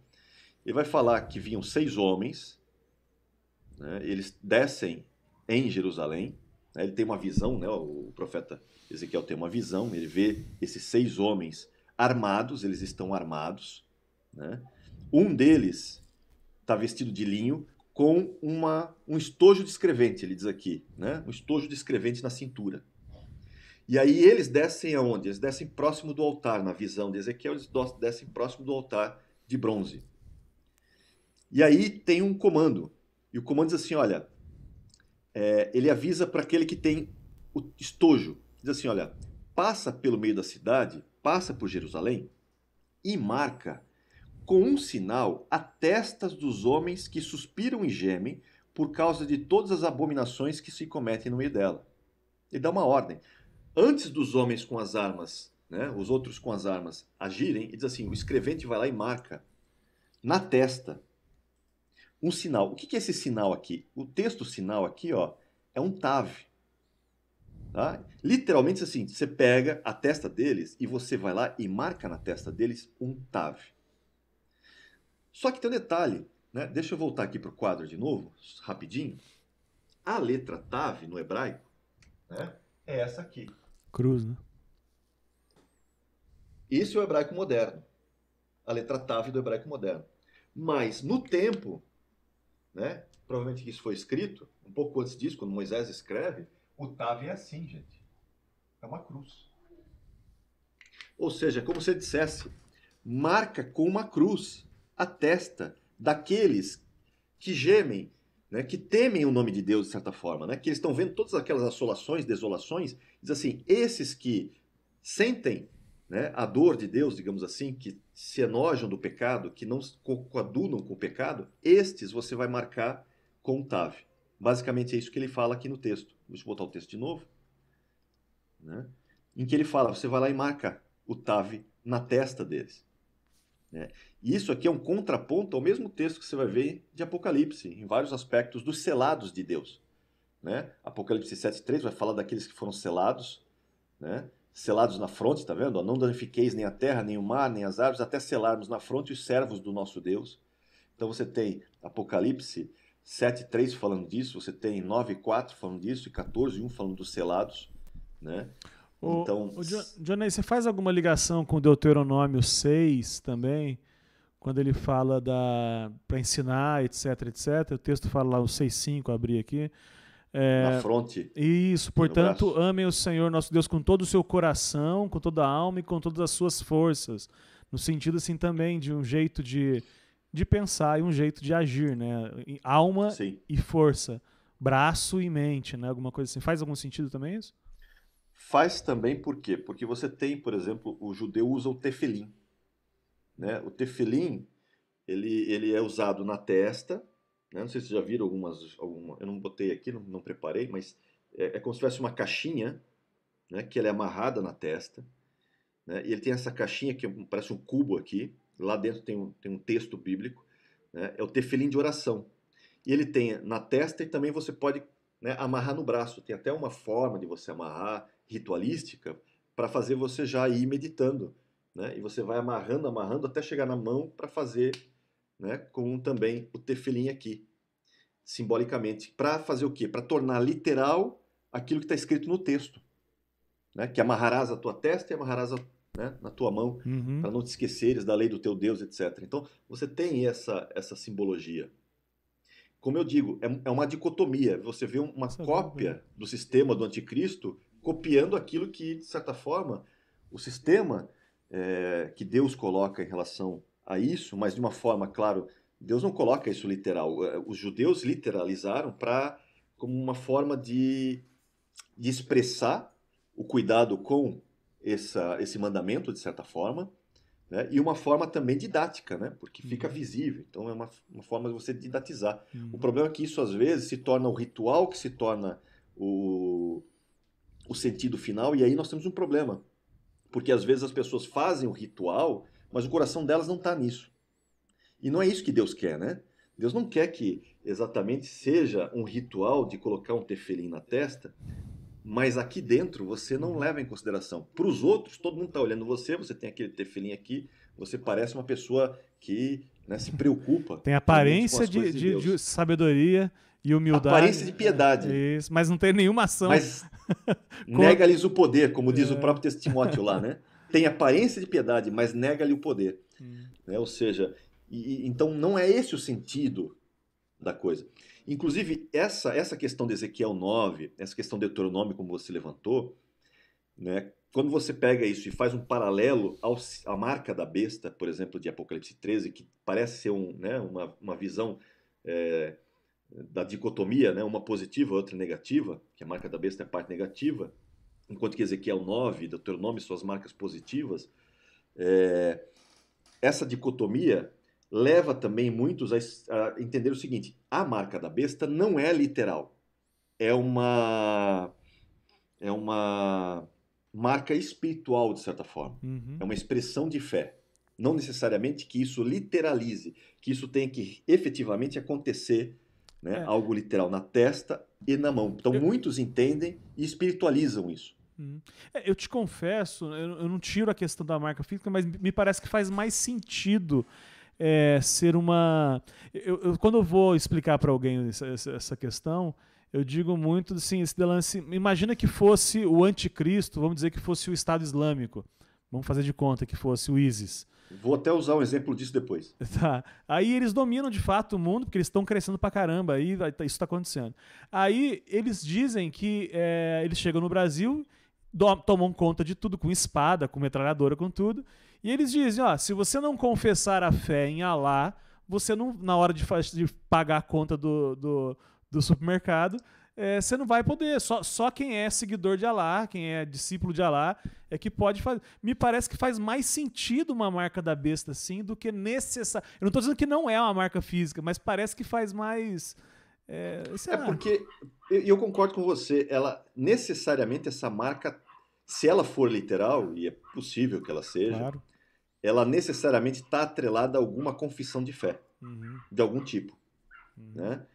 Ele vai falar que vinham 6 homens, né, eles descem em Jerusalém, né, ele tem uma visão, né, o profeta Ezequiel tem uma visão, ele vê esses 6 homens armados, eles estão armados, né? Um deles está vestido de linho com um estojo de escrevente, ele diz aqui, né? Um estojo de escrevente na cintura. E aí eles descem aonde? Eles descem próximo do altar, na visão de Ezequiel, eles descem próximo do altar de bronze. E aí tem um comando. E o comando diz assim, olha, ele avisa para aquele que tem o estojo. Diz assim, olha, passa pelo meio da cidade, passa por Jerusalém e marca com um sinal a testas dos homens que suspiram e gemem por causa de todas as abominações que se cometem no meio dela. Ele dá uma ordem. Antes dos homens com as armas, né, os outros com as armas agirem, ele diz assim, o escrevente vai lá e marca na testa um sinal. O que é esse sinal aqui? O texto sinal aqui, ó, é um tav. Tá? Literalmente assim, você pega a testa deles e você vai lá e marca na testa deles um tav. Só que tem um detalhe, né? Deixa eu voltar aqui para o quadro de novo, rapidinho. A letra tav no hebraico, né, é essa aqui. Cruz, né? Esse é o hebraico moderno. A letra tav do hebraico moderno. Mas no tempo, né, provavelmente isso foi escrito, um pouco antes disso, quando Moisés escreve, o tav é assim, gente. É uma cruz. Ou seja, como se ele dissesse, marca com uma cruz a testa daqueles que gemem, né, que temem o nome de Deus de certa forma, né, que eles estão vendo todas aquelas assolações, desolações, diz assim, esses que sentem, né, a dor de Deus, digamos assim, que se enojam do pecado, que não coadunam com o pecado, estes você vai marcar com um tav. Basicamente é isso que ele fala aqui no texto. Deixa eu botar o texto de novo, né, em que ele fala, você vai lá e marca o tav na testa deles, né? E isso aqui é um contraponto ao mesmo texto que você vai ver de Apocalipse, em vários aspectos dos selados de Deus, né? Apocalipse 7,3 vai falar daqueles que foram selados, né? Selados na fronte, tá vendo? Não danifiqueis nem a terra, nem o mar, nem as árvores, até selarmos na fronte os servos do nosso Deus. Então você tem Apocalipse 7,3 falando disso, você tem 9,4 falando disso, e 14,1 falando dos selados, né? Então, Johnny, você faz alguma ligação com Deuteronômio 6 também? Quando ele fala para ensinar, etc, etc. O texto fala lá, o 6,5, abri aqui. na fronte Isso, e no portanto, braço. amem o Senhor nosso Deus com todo o seu coração, com toda a alma e com todas as suas forças. No sentido, assim, também de um jeito de pensar e um jeito de agir, né? Alma Sim. e força, braço e mente, né? Alguma coisa assim. Faz algum sentido também isso? Faz também por quê? Porque você tem, por exemplo, o judeu usa o tefilim, né? O tefilim, ele é usado na testa, né? Não sei se vocês já viram eu não botei aqui, não preparei, mas é como se tivesse uma caixinha, né? Que ela é amarrada na testa, né? E ele tem essa caixinha que parece um cubo aqui, lá dentro tem um texto bíblico, né, é o tefilim de oração. E ele tem na testa e também você pode, né, amarrar no braço. Tem até uma forma de você amarrar ritualística para fazer você já ir meditando, né? E você vai amarrando, amarrando até chegar na mão para fazer, né, com também o tefilim aqui, simbolicamente. Para fazer o quê? Para tornar literal aquilo que está escrito no texto, né? Que amarrarás a tua testa e amarrarás né, na tua mão, Uhum. para não te esqueceres da lei do teu Deus, etc. Então, você tem essa simbologia. Como eu digo, é uma dicotomia. Você vê uma cópia do sistema do anticristo copiando aquilo que, de certa forma, o sistema que Deus coloca em relação a isso, mas de uma forma, claro, Deus não coloca isso literal. Os judeus literalizaram como uma forma de expressar o cuidado com esse mandamento, de certa forma, né? E uma forma também didática, né? Porque fica visível. Então é uma forma de você didatizar. O problema é que isso às vezes se torna o ritual, que se torna o sentido final, e aí nós temos um problema. Porque às vezes as pessoas fazem o ritual, mas o coração delas não está nisso. E não é isso que Deus quer, né? Deus não quer que exatamente seja um ritual de colocar um tefilim na testa, mas aqui dentro você não leva em consideração. Para os outros, todo mundo está olhando você tem aquele tefilim aqui, você parece uma pessoa que, né, se preocupa Tem realmente com aparência as coisas de Deus. de sabedoria e humildade. Aparência de piedade. Isso, mas não tem nenhuma ação. Mas nega-lhes o poder, como diz o próprio Timóteo lá, né? Tem aparência de piedade, mas nega-lhe o poder. Né? Ou seja, então não é esse o sentido da coisa. Inclusive, essa questão de Ezequiel 9, essa questão de Deuteronômio, como você levantou, né, quando você pega isso e faz um paralelo à marca da besta, por exemplo, de Apocalipse 13, que parece ser né, uma visão da dicotomia, né, uma positiva, outra negativa, que a marca da besta é a parte negativa, enquanto que Ezequiel 9, Deuteronômio, suas marcas positivas, essa dicotomia leva também muitos a entender o seguinte: a marca da besta não é literal, é uma marca espiritual, de certa forma. É uma expressão de fé. Não necessariamente que isso literalize, que isso tenha que efetivamente acontecer, né, algo literal na testa e na mão. Então muitos entendem e espiritualizam isso. Eu te confesso, eu não tiro a questão da marca física, mas me parece que faz mais sentido ser uma... quando eu vou explicar para alguém essa questão, eu digo muito assim, esse lance, imagina que fosse o anticristo, vamos dizer que fosse o Estado Islâmico, vamos fazer de conta que fosse o ISIS. Vou até usar um exemplo disso depois. Tá. Aí eles dominam de fato o mundo, porque eles estão crescendo pra caramba, aí isso está acontecendo. Aí eles dizem que eles chegam no Brasil, tomam conta de tudo com espada, com metralhadora, com tudo, e eles dizem, se você não confessar a fé em Alá, você não, na hora de pagar a conta do supermercado, você não vai poder. Só quem é seguidor de Alá, quem é discípulo de Alá, é que pode fazer. Me parece que faz mais sentido uma marca da besta assim do que necessário. Eu não estou dizendo que não é uma marca física, mas parece que faz mais... porque eu concordo com você. Ela necessariamente, essa marca, se ela for literal, e é possível que ela seja, claro, ela necessariamente está atrelada a alguma confissão de fé, de algum tipo, né?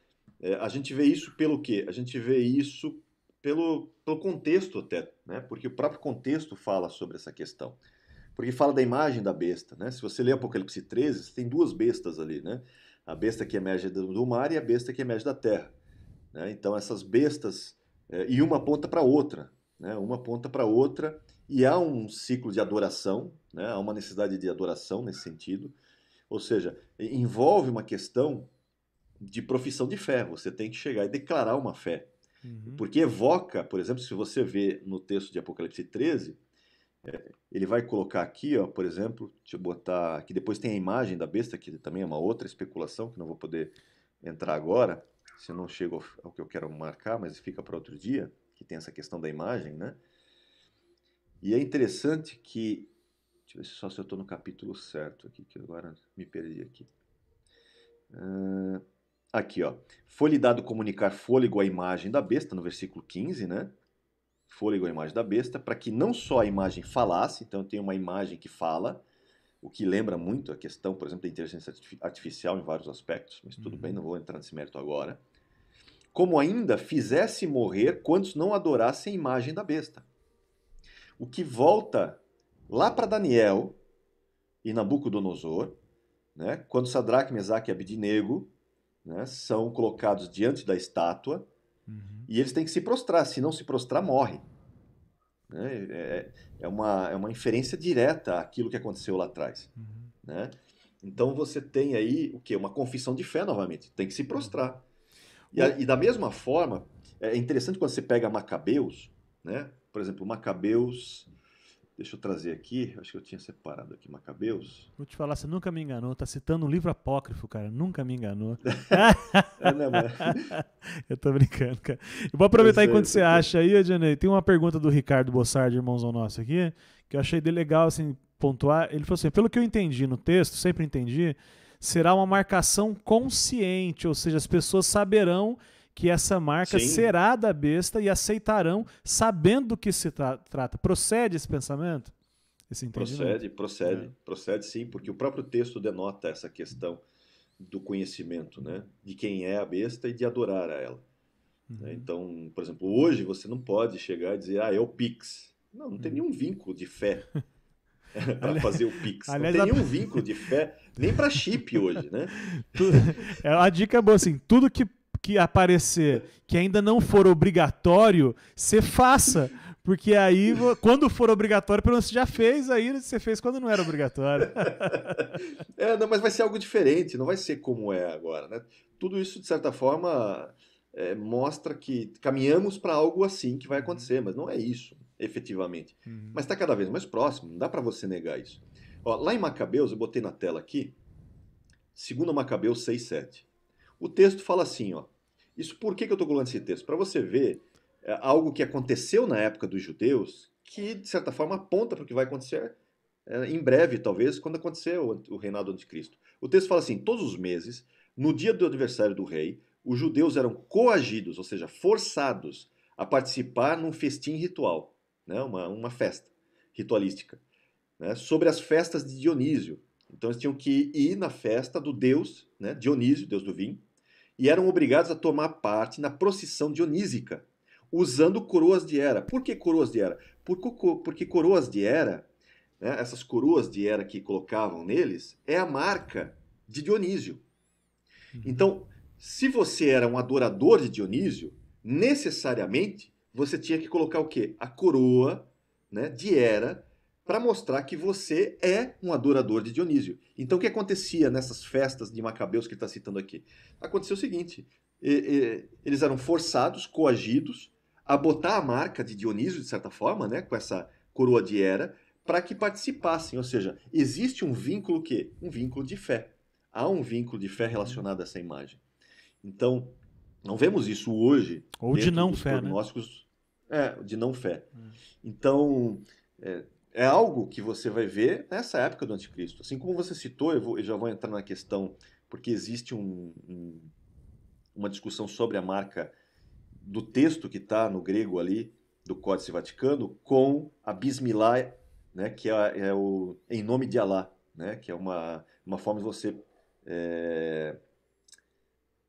A gente vê isso pelo quê? A gente vê isso pelo contexto até, né? Porque o próprio contexto fala sobre essa questão. Porque fala da imagem da besta, né? Se você ler Apocalipse 13, você tem duas bestas ali, né? A besta que emerge do mar e a besta que emerge da terra, né? Então essas bestas, e uma aponta para outra, né? Uma aponta para outra, e há um ciclo de adoração, né? Há uma necessidade de adoração nesse sentido. Ou seja, envolve uma questão de profissão de fé. Você tem que chegar e declarar uma fé. Porque evoca, por exemplo, se você vê no texto de Apocalipse 13, ele vai colocar aqui, por exemplo, deixa eu botar aqui, depois tem a imagem da besta, que também é uma outra especulação, que não vou poder entrar agora, se eu não chego ao que eu quero marcar, mas fica para outro dia, que tem essa questão da imagem, né? E é interessante que, deixa eu ver só se eu estou no capítulo certo aqui, que agora me perdi aqui. Aqui, foi-lhe dado comunicar fôlego à imagem da besta, no versículo 15, né? Fôlego à imagem da besta, para que não só a imagem falasse, então tem uma imagem que fala, o que lembra muito a questão, por exemplo, da inteligência artificial em vários aspectos, mas tudo bem, não vou entrar nesse mérito agora. Como ainda fizesse morrer quantos não adorassem a imagem da besta. O que volta lá para Daniel e Nabucodonosor, né, quando Sadraque, Mesaque e Abidnego, né, são colocados diante da estátua, e eles têm que se prostrar, se não se prostrar, morre. Né? É uma inferência direta àquilo que aconteceu lá atrás. Né? Então você tem aí o quê? Uma confissão de fé novamente, tem que se prostrar. E da mesma forma, é interessante quando você pega Macabeus, né? Por exemplo, Macabeus, deixa eu trazer aqui, acho que eu tinha separado aqui Macabeus. Vou te falar, você nunca me enganou, tá citando um livro apócrifo, cara, nunca me enganou. Não, mas... Eu tô brincando, cara. Eu vou aproveitar enquanto você acha aí, Adjanei, tem uma pergunta do Ricardo Bossardi, irmãozão nosso aqui, que eu achei legal, assim, pontuar. Ele falou assim, pelo que eu entendi no texto, sempre entendi, será uma marcação consciente, ou seja, as pessoas saberão que essa marca será da besta e aceitarão sabendo do que se trata. Procede esse pensamento? Esse entendimento? Procede sim, porque o próprio texto denota essa questão do conhecimento, né? De quem é a besta e de adorar a ela. Então, por exemplo, hoje você não pode chegar e dizer, é o Pix. Não tem nenhum vínculo de fé para fazer o Pix. Aliás, não tem nenhum vínculo de fé, nem para chip hoje, né? A dica é boa, assim, tudo que aparecer que ainda não for obrigatório, você faça. Porque aí, quando for obrigatório, pelo menos você já fez, aí você fez quando não era obrigatório. Não, mas vai ser algo diferente, não vai ser como é agora, né? Tudo isso, de certa forma, mostra que caminhamos para algo assim que vai acontecer, mas não é isso, efetivamente. Mas está cada vez mais próximo, não dá para você negar isso. Ó, lá em Macabeus, eu botei na tela aqui, 2 Macabeus 6:7. O texto fala assim, ó. Isso por que eu estou colocando esse texto? Para você ver algo que aconteceu na época dos judeus, que de certa forma aponta para o que vai acontecer em breve, talvez, quando acontecer o reinado do anticristo. O texto fala assim, todos os meses, no dia do aniversário do rei, os judeus eram coagidos, ou seja, forçados a participar num festim ritual, né? uma festa ritualística, né? Sobre as festas de Dionísio. Então eles tinham que ir na festa do deus, né? Dionísio, deus do vinho, e eram obrigados a tomar parte na procissão dionísica, usando coroas de Hera. Por que coroas de Hera? Porque coroas de Hera, né, essas coroas de Hera que colocavam neles, é a marca de Dionísio. Então, se você era um adorador de Dionísio, necessariamente você tinha que colocar o quê? A coroa, né, de Hera, para mostrar que você é um adorador de Dionísio. Então, o que acontecia nessas festas de Macabeus que ele está citando aqui? Aconteceu o seguinte, eles eram forçados, coagidos, a botar a marca de Dionísio, de certa forma, né, com essa coroa de Hera, para que participassem. Ou seja, existe um vínculo quê? Um vínculo de fé. Há um vínculo de fé relacionado a essa imagem. Então, não vemos isso hoje. Ou de não fé, prognósticos, né? De não fé. Então, é algo que você vai ver nessa época do anticristo. Assim como você citou, eu já vou entrar na questão, porque existe uma discussão sobre a marca do texto que está no grego ali, do Códice Vaticano, com a Bismillah, né, que é o em nome de Alá, né, que é uma forma de você,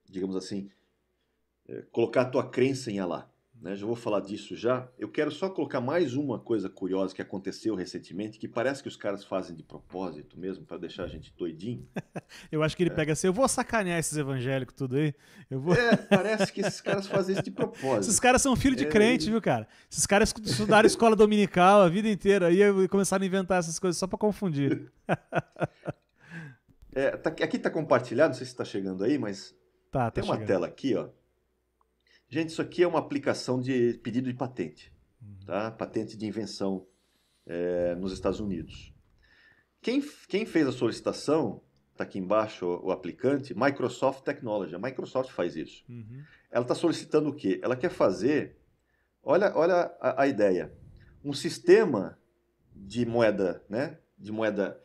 digamos assim, colocar a tua crença em Alá. Né? Já vou falar disso já. Eu quero só colocar mais uma coisa curiosa que aconteceu recentemente, que parece que os caras fazem de propósito mesmo, para deixar a gente doidinho. Eu acho que ele pega assim, eu vou sacanear esses evangélicos tudo aí. Parece que esses caras fazem isso de propósito. Esses caras são filhos de crente, viu, cara? Esses caras estudaram escola dominical a vida inteira aí começaram a inventar essas coisas só para confundir. Aqui tá compartilhado, não sei se está chegando aí, mas tá tem uma tela aqui, ó. Gente, isso aqui é uma aplicação de pedido de patente, tá? Patente de invenção nos Estados Unidos. Quem fez a solicitação, está aqui embaixo o aplicante, Microsoft Technology. A Microsoft faz isso. Ela está solicitando o quê? Ela quer fazer, olha a ideia, um sistema de moeda, né? De moeda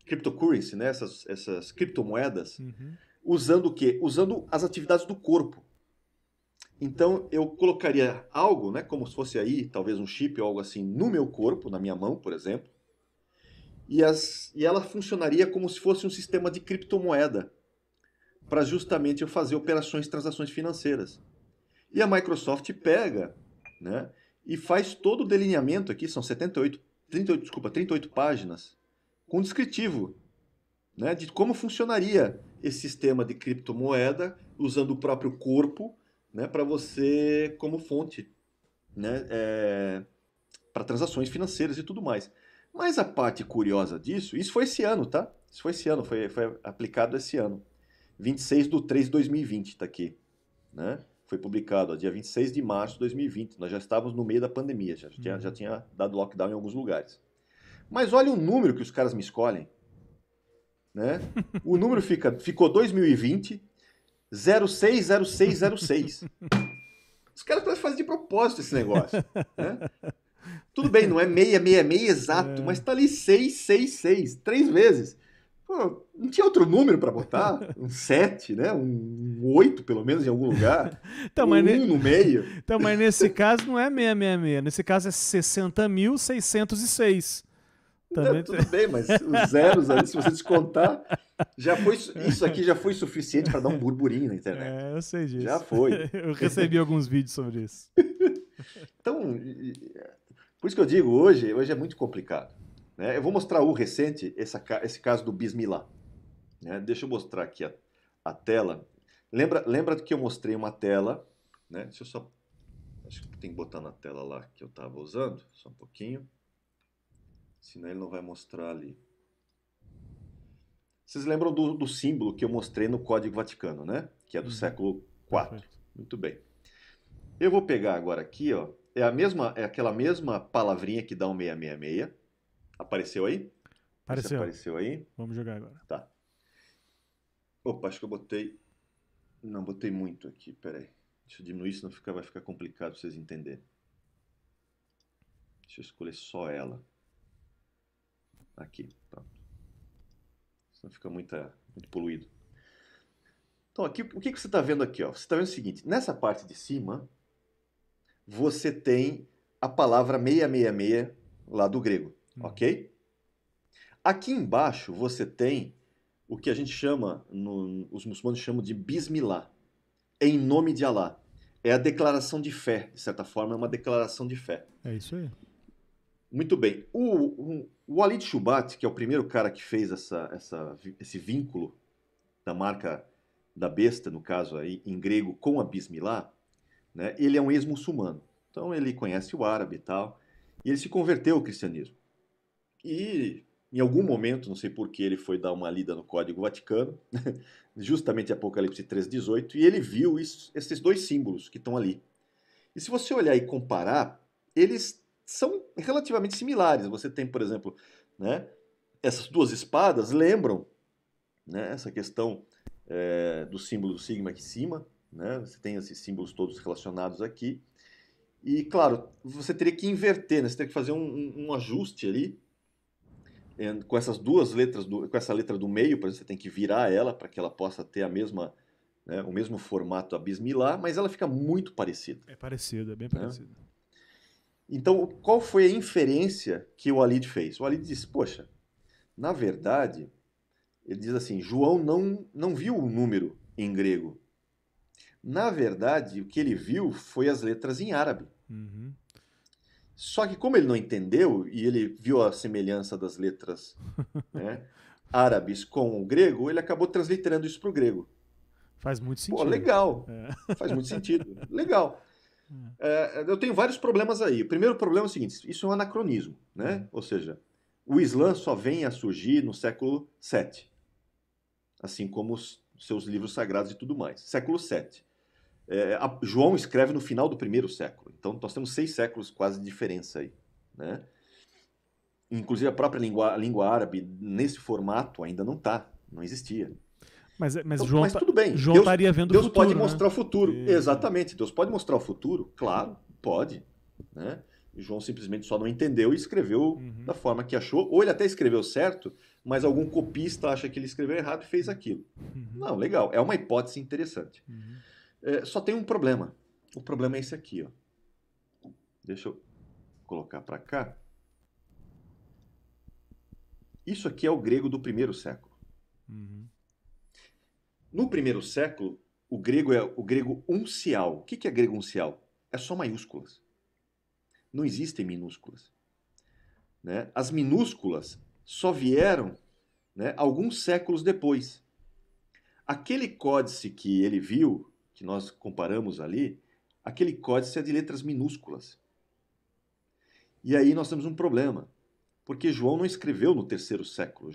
cryptocurrency, né? Essas criptomoedas, usando o quê? Usando as atividades do corpo. Então, eu colocaria algo, né, como se fosse aí, talvez um chip ou algo assim, no meu corpo, na minha mão, por exemplo. e ela funcionaria como se fosse um sistema de criptomoeda para justamente eu fazer operações, transações financeiras. E a Microsoft pega, né, e faz todo o delineamento aqui, são 38 páginas, com descritivo, né, de como funcionaria esse sistema de criptomoeda usando o próprio corpo, né, para você como fonte, né, para transações financeiras e tudo mais. Mas a parte curiosa disso, isso foi esse ano, tá? Isso foi esse ano, foi aplicado esse ano. 26/3/2020 está aqui, né? Foi publicado, ó, dia 26 de março de 2020. Nós já estávamos no meio da pandemia, já tinha dado lockdown em alguns lugares. Mas olha o número que os caras me escolhem, né? O número ficou 2020 060606. Os caras parecem fazer de propósito esse negócio, né? Tudo bem, não é 666 exato, mas tá ali 666, 3 vezes. Pô, não tinha outro número para botar? Um 7, né? Um 8, pelo menos, em algum lugar. Então, Um 1 no meio. Então, mas nesse caso não é 666, nesse caso é 60.606. Também... Tudo bem, mas os zeros ali, se você descontar, isso aqui já foi suficiente para dar um burburinho na internet. Eu sei disso. Já foi. Eu recebi alguns vídeos sobre isso. Então, por isso que eu digo, hoje é muito complicado, né? Eu vou mostrar o recente, esse caso do Bismillah, né? Deixa eu mostrar aqui a tela. Lembra que eu mostrei uma tela, né? Deixa eu só... Acho que tem que botar na tela lá que eu estava usando, só um pouquinho. Senão ele não vai mostrar ali. Vocês lembram do símbolo que eu mostrei no Código Vaticano, né? Que é do século IV. Perfeito. Muito bem. Eu vou pegar agora aqui, ó. É aquela mesma palavrinha que dá um 666. Apareceu aí? Apareceu aí. Vamos jogar agora. Tá. Opa, acho que eu botei... Não, botei muito aqui, peraí. Deixa eu diminuir, senão vai ficar complicado pra vocês entenderem. Deixa eu escolher só ela. Aqui, pronto. Senão fica muito poluído. Então, aqui, o que você está vendo aqui? Ó? Você está vendo o seguinte, nessa parte de cima, você tem a palavra 666 lá do grego, ok? Aqui embaixo você tem o que a gente chama, os muçulmanos chamam de Bismillah, em nome de Allah. É a declaração de fé, de certa forma, é uma declaração de fé. É isso aí. Muito bem. O Walid Shoebat, que é o primeiro cara que fez esse vínculo da marca da besta, no caso aí, em grego, com a Bismillah, né, ele é um ex-muçulmano. Então ele conhece o árabe e tal, e ele se converteu ao cristianismo. E em algum momento, não sei por que, ele foi dar uma lida no Código Vaticano, justamente Apocalipse 3:18, e ele viu esses dois símbolos que estão ali. E se você olhar e comparar, eles são relativamente similares. Você tem, por exemplo, né, essas duas espadas lembram, né, essa questão do símbolo do sigma aqui em cima, né, você tem esses símbolos todos relacionados aqui. E, claro, você teria que inverter, né, você teria que fazer um ajuste ali, com essas duas letras, com essa letra do meio, por exemplo, você tem que virar ela para que ela possa ter o mesmo formato da Bismillah, mas ela fica muito parecida. É parecido, é bem parecido. Então, qual foi a inferência que o Walid fez? O Walid disse, poxa, na verdade, ele diz assim, João não viu o número em grego. Na verdade, o que ele viu foi as letras em árabe. Uhum. Só que como ele não entendeu, e ele viu a semelhança das letras, né, árabes com o grego, ele acabou transliterando isso para o grego. Faz muito sentido. Pô, legal. Faz muito sentido. Legal. Eu tenho vários problemas aí. O primeiro problema é o seguinte, isso é um anacronismo, né? Ou seja, o Islã só vem a surgir no século VII, assim como os seus livros sagrados e tudo mais. Século VII. João escreve no final do primeiro século, então nós temos 6 séculos quase de diferença aí, né? Inclusive a própria língua árabe, nesse formato, ainda não existia. Mas então, mas tudo bem. João estaria vendo Deus o futuro, pode mostrar o futuro. Isso. Exatamente. Deus pode mostrar o futuro? Claro, pode. Né? João simplesmente só não entendeu e escreveu da forma que achou. Ou ele até escreveu certo, mas algum copista acha que ele escreveu errado e fez aquilo. Não, legal. É uma hipótese interessante. Só tem um problema. O problema é esse aqui. Ó. Deixa eu colocar para cá. Isso aqui é o grego do primeiro século. Uhum. No primeiro século, o grego é o grego uncial. O que é grego uncial? É só maiúsculas. Não existem minúsculas. Né? As minúsculas só vieram, né, alguns séculos depois. Aquele códice que ele viu, que nós comparamos ali, aquele códice é de letras minúsculas. E aí nós temos um problema, porque João não escreveu no terceiro século,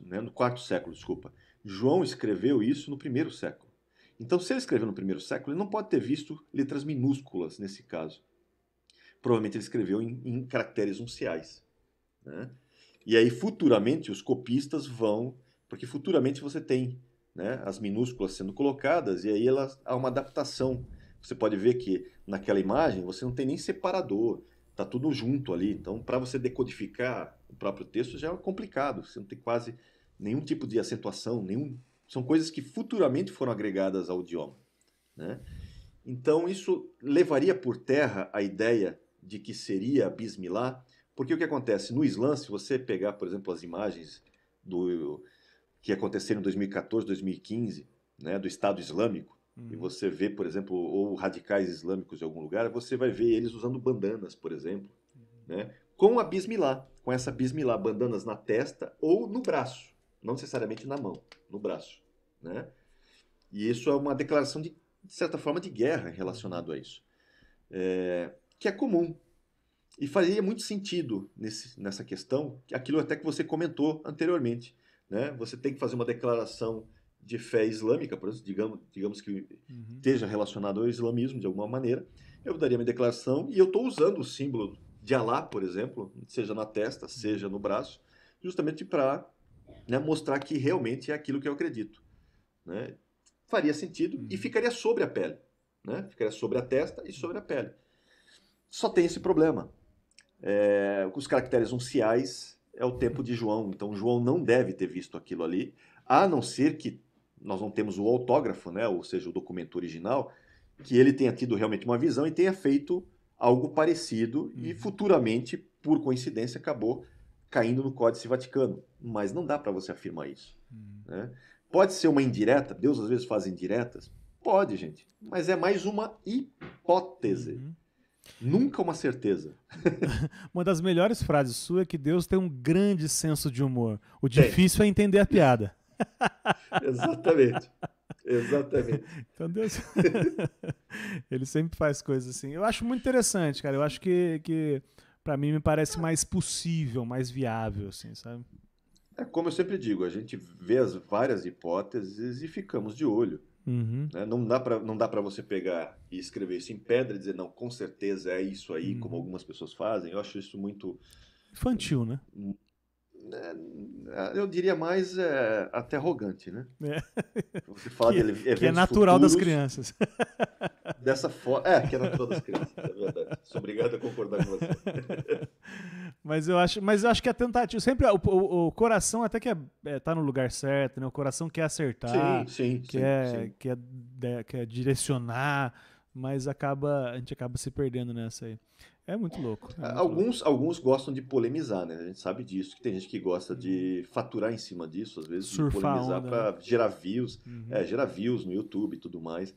né, no quarto século, desculpa. João escreveu isso no primeiro século. Então, se ele escreveu no primeiro século, ele não pode ter visto letras minúsculas nesse caso. Provavelmente ele escreveu em caracteres unciais. Né? E aí, futuramente, os copistas vão... Porque futuramente você tem, né, as minúsculas sendo colocadas e aí há uma adaptação. Você pode ver que naquela imagem você não tem nem separador. Está tudo junto ali. Então, para você decodificar o próprio texto já é complicado. Você não tem quase nenhum tipo de acentuação, são coisas que futuramente foram agregadas ao idioma. Né? Então, isso levaria por terra a ideia de que seria Bismillah, porque o que acontece? No Islã, se você pegar, por exemplo, as imagens que aconteceram em 2014, 2015, né, do Estado Islâmico, e você vê, por exemplo, ou radicais islâmicos em algum lugar, você vai ver eles usando bandanas, por exemplo, né, com a Bismillah, com essa Bismillah, bandanas na testa ou no braço, não necessariamente na mão, no braço. Né? E isso é uma declaração de certa forma de guerra relacionado a isso, que é comum. E faria muito sentido nessa questão, aquilo até que você comentou anteriormente. Né? Você tem que fazer uma declaração de fé islâmica, por exemplo, digamos que esteja relacionado ao islamismo de alguma maneira. Eu daria minha declaração e eu estou usando o símbolo de Alá, por exemplo, seja na testa, seja no braço, justamente para, né, mostrar que realmente é aquilo que eu acredito. Né? Faria sentido e ficaria sobre a pele. Né? Ficaria sobre a testa e sobre a pele. Só tem esse problema. Os caracteres unciais é o tempo de João. Então, João não deve ter visto aquilo ali, a não ser que nós não temos o autógrafo, né? Ou seja, o documento original, que ele tenha tido realmente uma visão e tenha feito algo parecido e futuramente, por coincidência, acabou caindo no Códice Vaticano. Mas não dá para você afirmar isso. Né? Pode ser uma indireta, Deus às vezes faz indiretas? Pode, gente, mas é mais uma hipótese. Nunca uma certeza. Uma das melhores frases sua é que Deus tem um grande senso de humor. O difícil é entender a piada. Exatamente. Exatamente. Então Deus... Ele sempre faz coisas assim. Eu acho muito interessante, cara. Eu acho que para mim me parece mais possível, mais viável, assim, sabe? Como eu sempre digo, a gente vê as várias hipóteses e ficamos de olho. Né? Não dá para você pegar e escrever isso em pedra e dizer, não, com certeza é isso aí, como algumas pessoas fazem. Eu acho isso muito... Infantil, né? Eu diria mais até arrogante, né? Você fala de eventos que é natural das futuros crianças. dessa forma. Que é natural das crianças, é verdade. Sou obrigado a concordar com você. Mas eu acho que a tentativa. Sempre o coração até que tá no lugar certo, né? O coração quer acertar, Sim. quer direcionar, mas a gente acaba se perdendo nessa aí. É muito louco. Alguns gostam de polemizar, né? A gente sabe disso, que tem gente que gosta de faturar em cima disso, às vezes, surfar, de polemizar para gerar views, Uhum. gerar views no YouTube e tudo mais.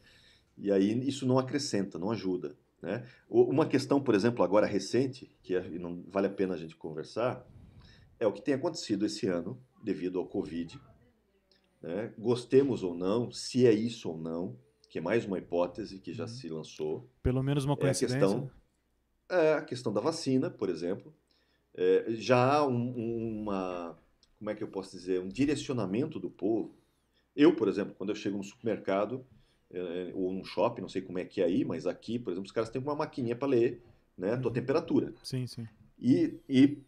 E aí isso não acrescenta, não ajuda. Né? Uma questão, por exemplo, agora recente, que não vale a pena a gente conversar, é o que tem acontecido esse ano, devido ao Covid. Né? Gostemos ou não, se é isso ou não, que é mais uma hipótese que já se lançou. Pelo menos uma coincidência. A questão da vacina, por exemplo. Já há como é que eu posso dizer, um direcionamento do povo. Eu, por exemplo, quando eu chego no supermercado ou num shopping, não sei como é que é aí, mas aqui, por exemplo, os caras têm uma maquininha para ler, né, a tua temperatura. Sim. E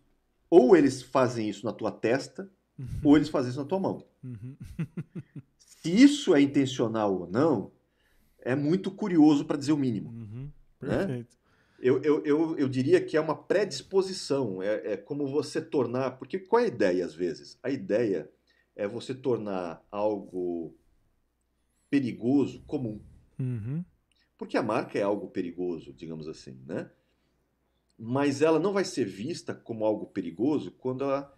ou eles fazem isso na tua testa, ou eles fazem isso na tua mão. Se isso é intencional ou não, é muito curioso para dizer o mínimo. Perfeito. Né? Eu diria que é uma predisposição, é como você tornar... Porque qual é a ideia, às vezes? A ideia é você tornar algo perigoso comum. Porque a marca é algo perigoso, digamos assim, né? Mas ela não vai ser vista como algo perigoso quando ela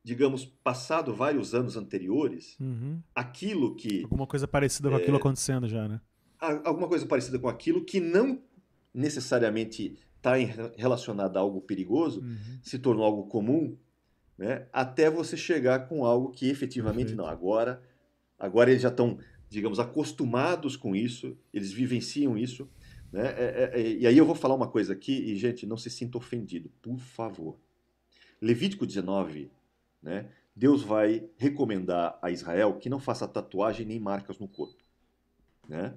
digamos, passado vários anos anteriores, Uhum. aquilo que Alguma coisa parecida com aquilo acontecendo já, né? alguma coisa parecida com aquilo que não necessariamente está relacionada a algo perigoso, Uhum. se tornou algo comum, né? Até você chegar com algo que efetivamente não. Perfeito. Agora eles já estão, digamos, acostumados com isso, eles vivenciam isso, né? E aí eu vou falar uma coisa aqui e, gente, não se sinta ofendido, por favor. Levítico 19, né? Deus vai recomendar a Israel que não faça tatuagem nem marcas no corpo, né?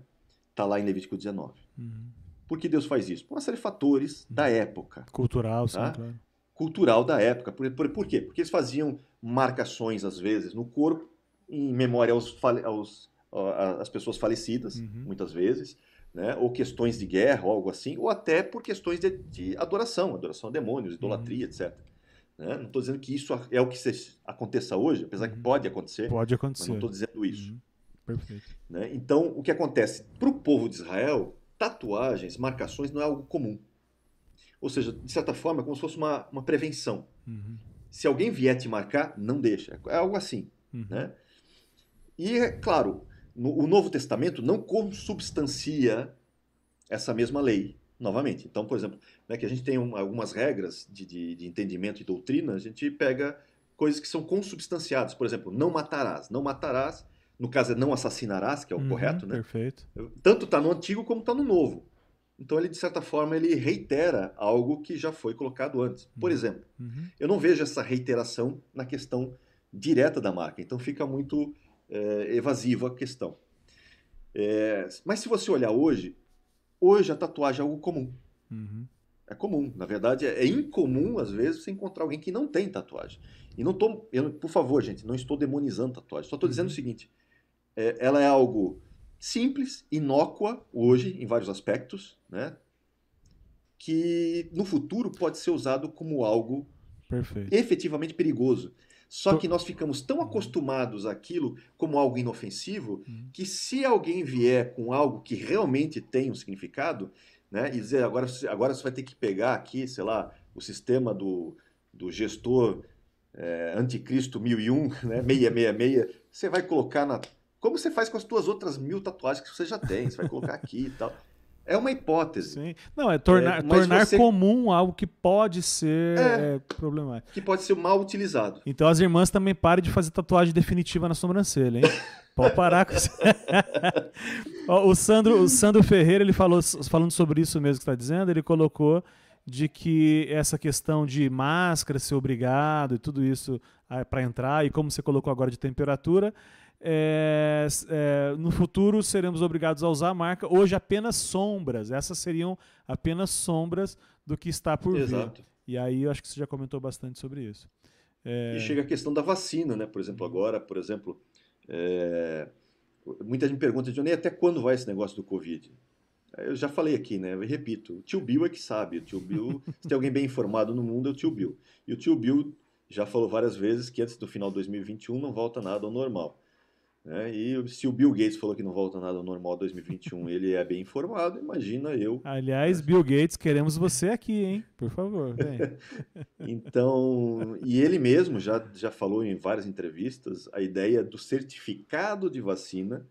Tá lá em Levítico 19. Uhum. Por que Deus faz isso? Por uma série de fatores da época, Cultural, sim, tá? claro. Cultural da época. Por quê? Porque eles faziam marcações, às vezes, no corpo, em memória às pessoas falecidas, Uhum. muitas vezes, né? Ou questões de guerra, ou algo assim, ou até por questões de adoração a demônios, Uhum. idolatria, etc. Né? Não estou dizendo que isso é o que aconteça hoje, apesar que Uhum. pode acontecer, Pode mas não acontecer. estou dizendo isso. Uhum. Perfeito. Né? Então, o que acontece? Para o povo de Israel, tatuagens, marcações não é algo comum. Ou seja, de certa forma, é como se fosse uma prevenção. Uhum. Se alguém vier te marcar, não deixa. É algo assim. Uhum. Né? E, é claro, o Novo Testamento não consubstancia essa mesma lei, novamente. Então, por exemplo, né, que a gente tem algumas regras de entendimento e doutrina, a gente pega coisas que são consubstanciadas. Por exemplo, não matarás. Não matarás, no caso é não assassinarás, que é o Uhum. correto, né? Perfeito. Tanto está no Antigo como está no Novo. Então ele, de certa forma, ele reitera algo que já foi colocado antes. Por Uhum. exemplo, Uhum. eu não vejo essa reiteração na questão direta da marca, então fica muito evasiva a questão. Mas se você olhar hoje a tatuagem é algo comum. Uhum. É comum. Na verdade, é incomum, às vezes, você encontrar alguém que não tem tatuagem. E não tô, por favor, gente, não estou demonizando tatuagem. Só estou dizendo o Uhum. seguinte: ela é algo simples, inócua hoje, em vários aspectos, né? Que no futuro pode ser usado como algo Perfeito. efetivamente perigoso. Só que nós ficamos tão Uhum. acostumados àquilo como algo inofensivo Uhum. que se alguém vier com algo que realmente tem um significado, né, e dizer agora você vai ter que pegar aqui, sei lá, o sistema do gestor anticristo 1001, né, 666, você vai colocar na... Como você faz com as tuas outras 1000 tatuagens que você já tem, você vai colocar aqui e tal. É uma hipótese, Sim. Não, é tornar, mas tornar você comum algo que pode ser é problemático. que pode ser mal utilizado. Então as irmãs também parem de fazer tatuagem definitiva na sobrancelha, hein? Pode parar com isso. Ó, o Sandro Ferreira, ele falou, falando sobre isso mesmo que está dizendo, ele colocou de que essa questão de máscara ser obrigado e tudo isso para entrar, e como você colocou agora de temperatura, no futuro seremos obrigados a usar a marca. Hoje apenas sombras, essas seriam apenas sombras do que está por vir. Exato. E aí eu acho que você já comentou bastante sobre isso. E É, chega a questão da vacina, né? Por exemplo, uhum, agora, por exemplo, é, muita gente pergunta, Johnny, até quando vai esse negócio do Covid? Eu já falei aqui, né? Eu repito, o tio Bill é que sabe. O tio Bill, se tem alguém bem informado no mundo, é o tio Bill. E o tio Bill já falou várias vezes que antes do final de 2021 não volta nada ao normal. Né? E se o Bill Gates falou que não volta nada ao normal em 2021, ele é bem informado, imagina eu. aliás, Né? Bill Gates, queremos você aqui, hein? Por favor, vem. Então, e ele mesmo já falou em várias entrevistas a ideia do certificado de vacina,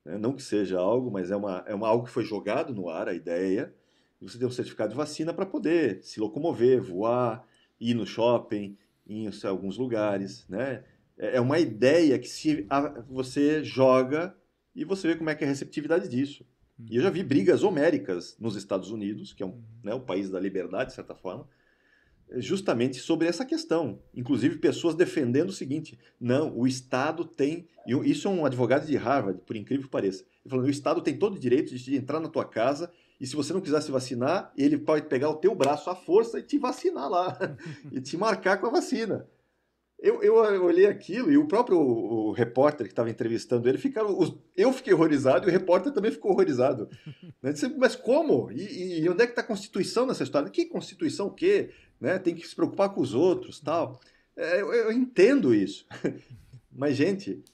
né? Não que seja algo, mas algo que foi jogado no ar, a ideia de você ter um certificado de vacina para poder se locomover, voar, ir no shopping, ir em alguns Uhum, lugares, né? É uma ideia que você joga e você vê como é que é a receptividade disso. E eu já uhum, vi brigas homéricas nos Estados Unidos, que é uhum, né, o país da liberdade, de certa forma, justamente sobre essa questão. Inclusive, pessoas defendendo o seguinte: não, o Estado tem. E isso é um advogado de Harvard, por incrível que pareça. Ele falou: o Estado tem todo o direito de entrar na tua casa e, se você não quiser se vacinar, ele pode pegar o teu braço à força e te vacinar lá e te marcar com a vacina. Eu olhei aquilo e o próprio o repórter que estava entrevistando ele eu fiquei horrorizado e o repórter também ficou horrorizado. Né? Disse, mas como? E onde é que está a Constituição nessa história? Que Constituição o quê? Né? Tem que se preocupar com os outros, uhum. tal. Eu entendo isso. Mas, gente,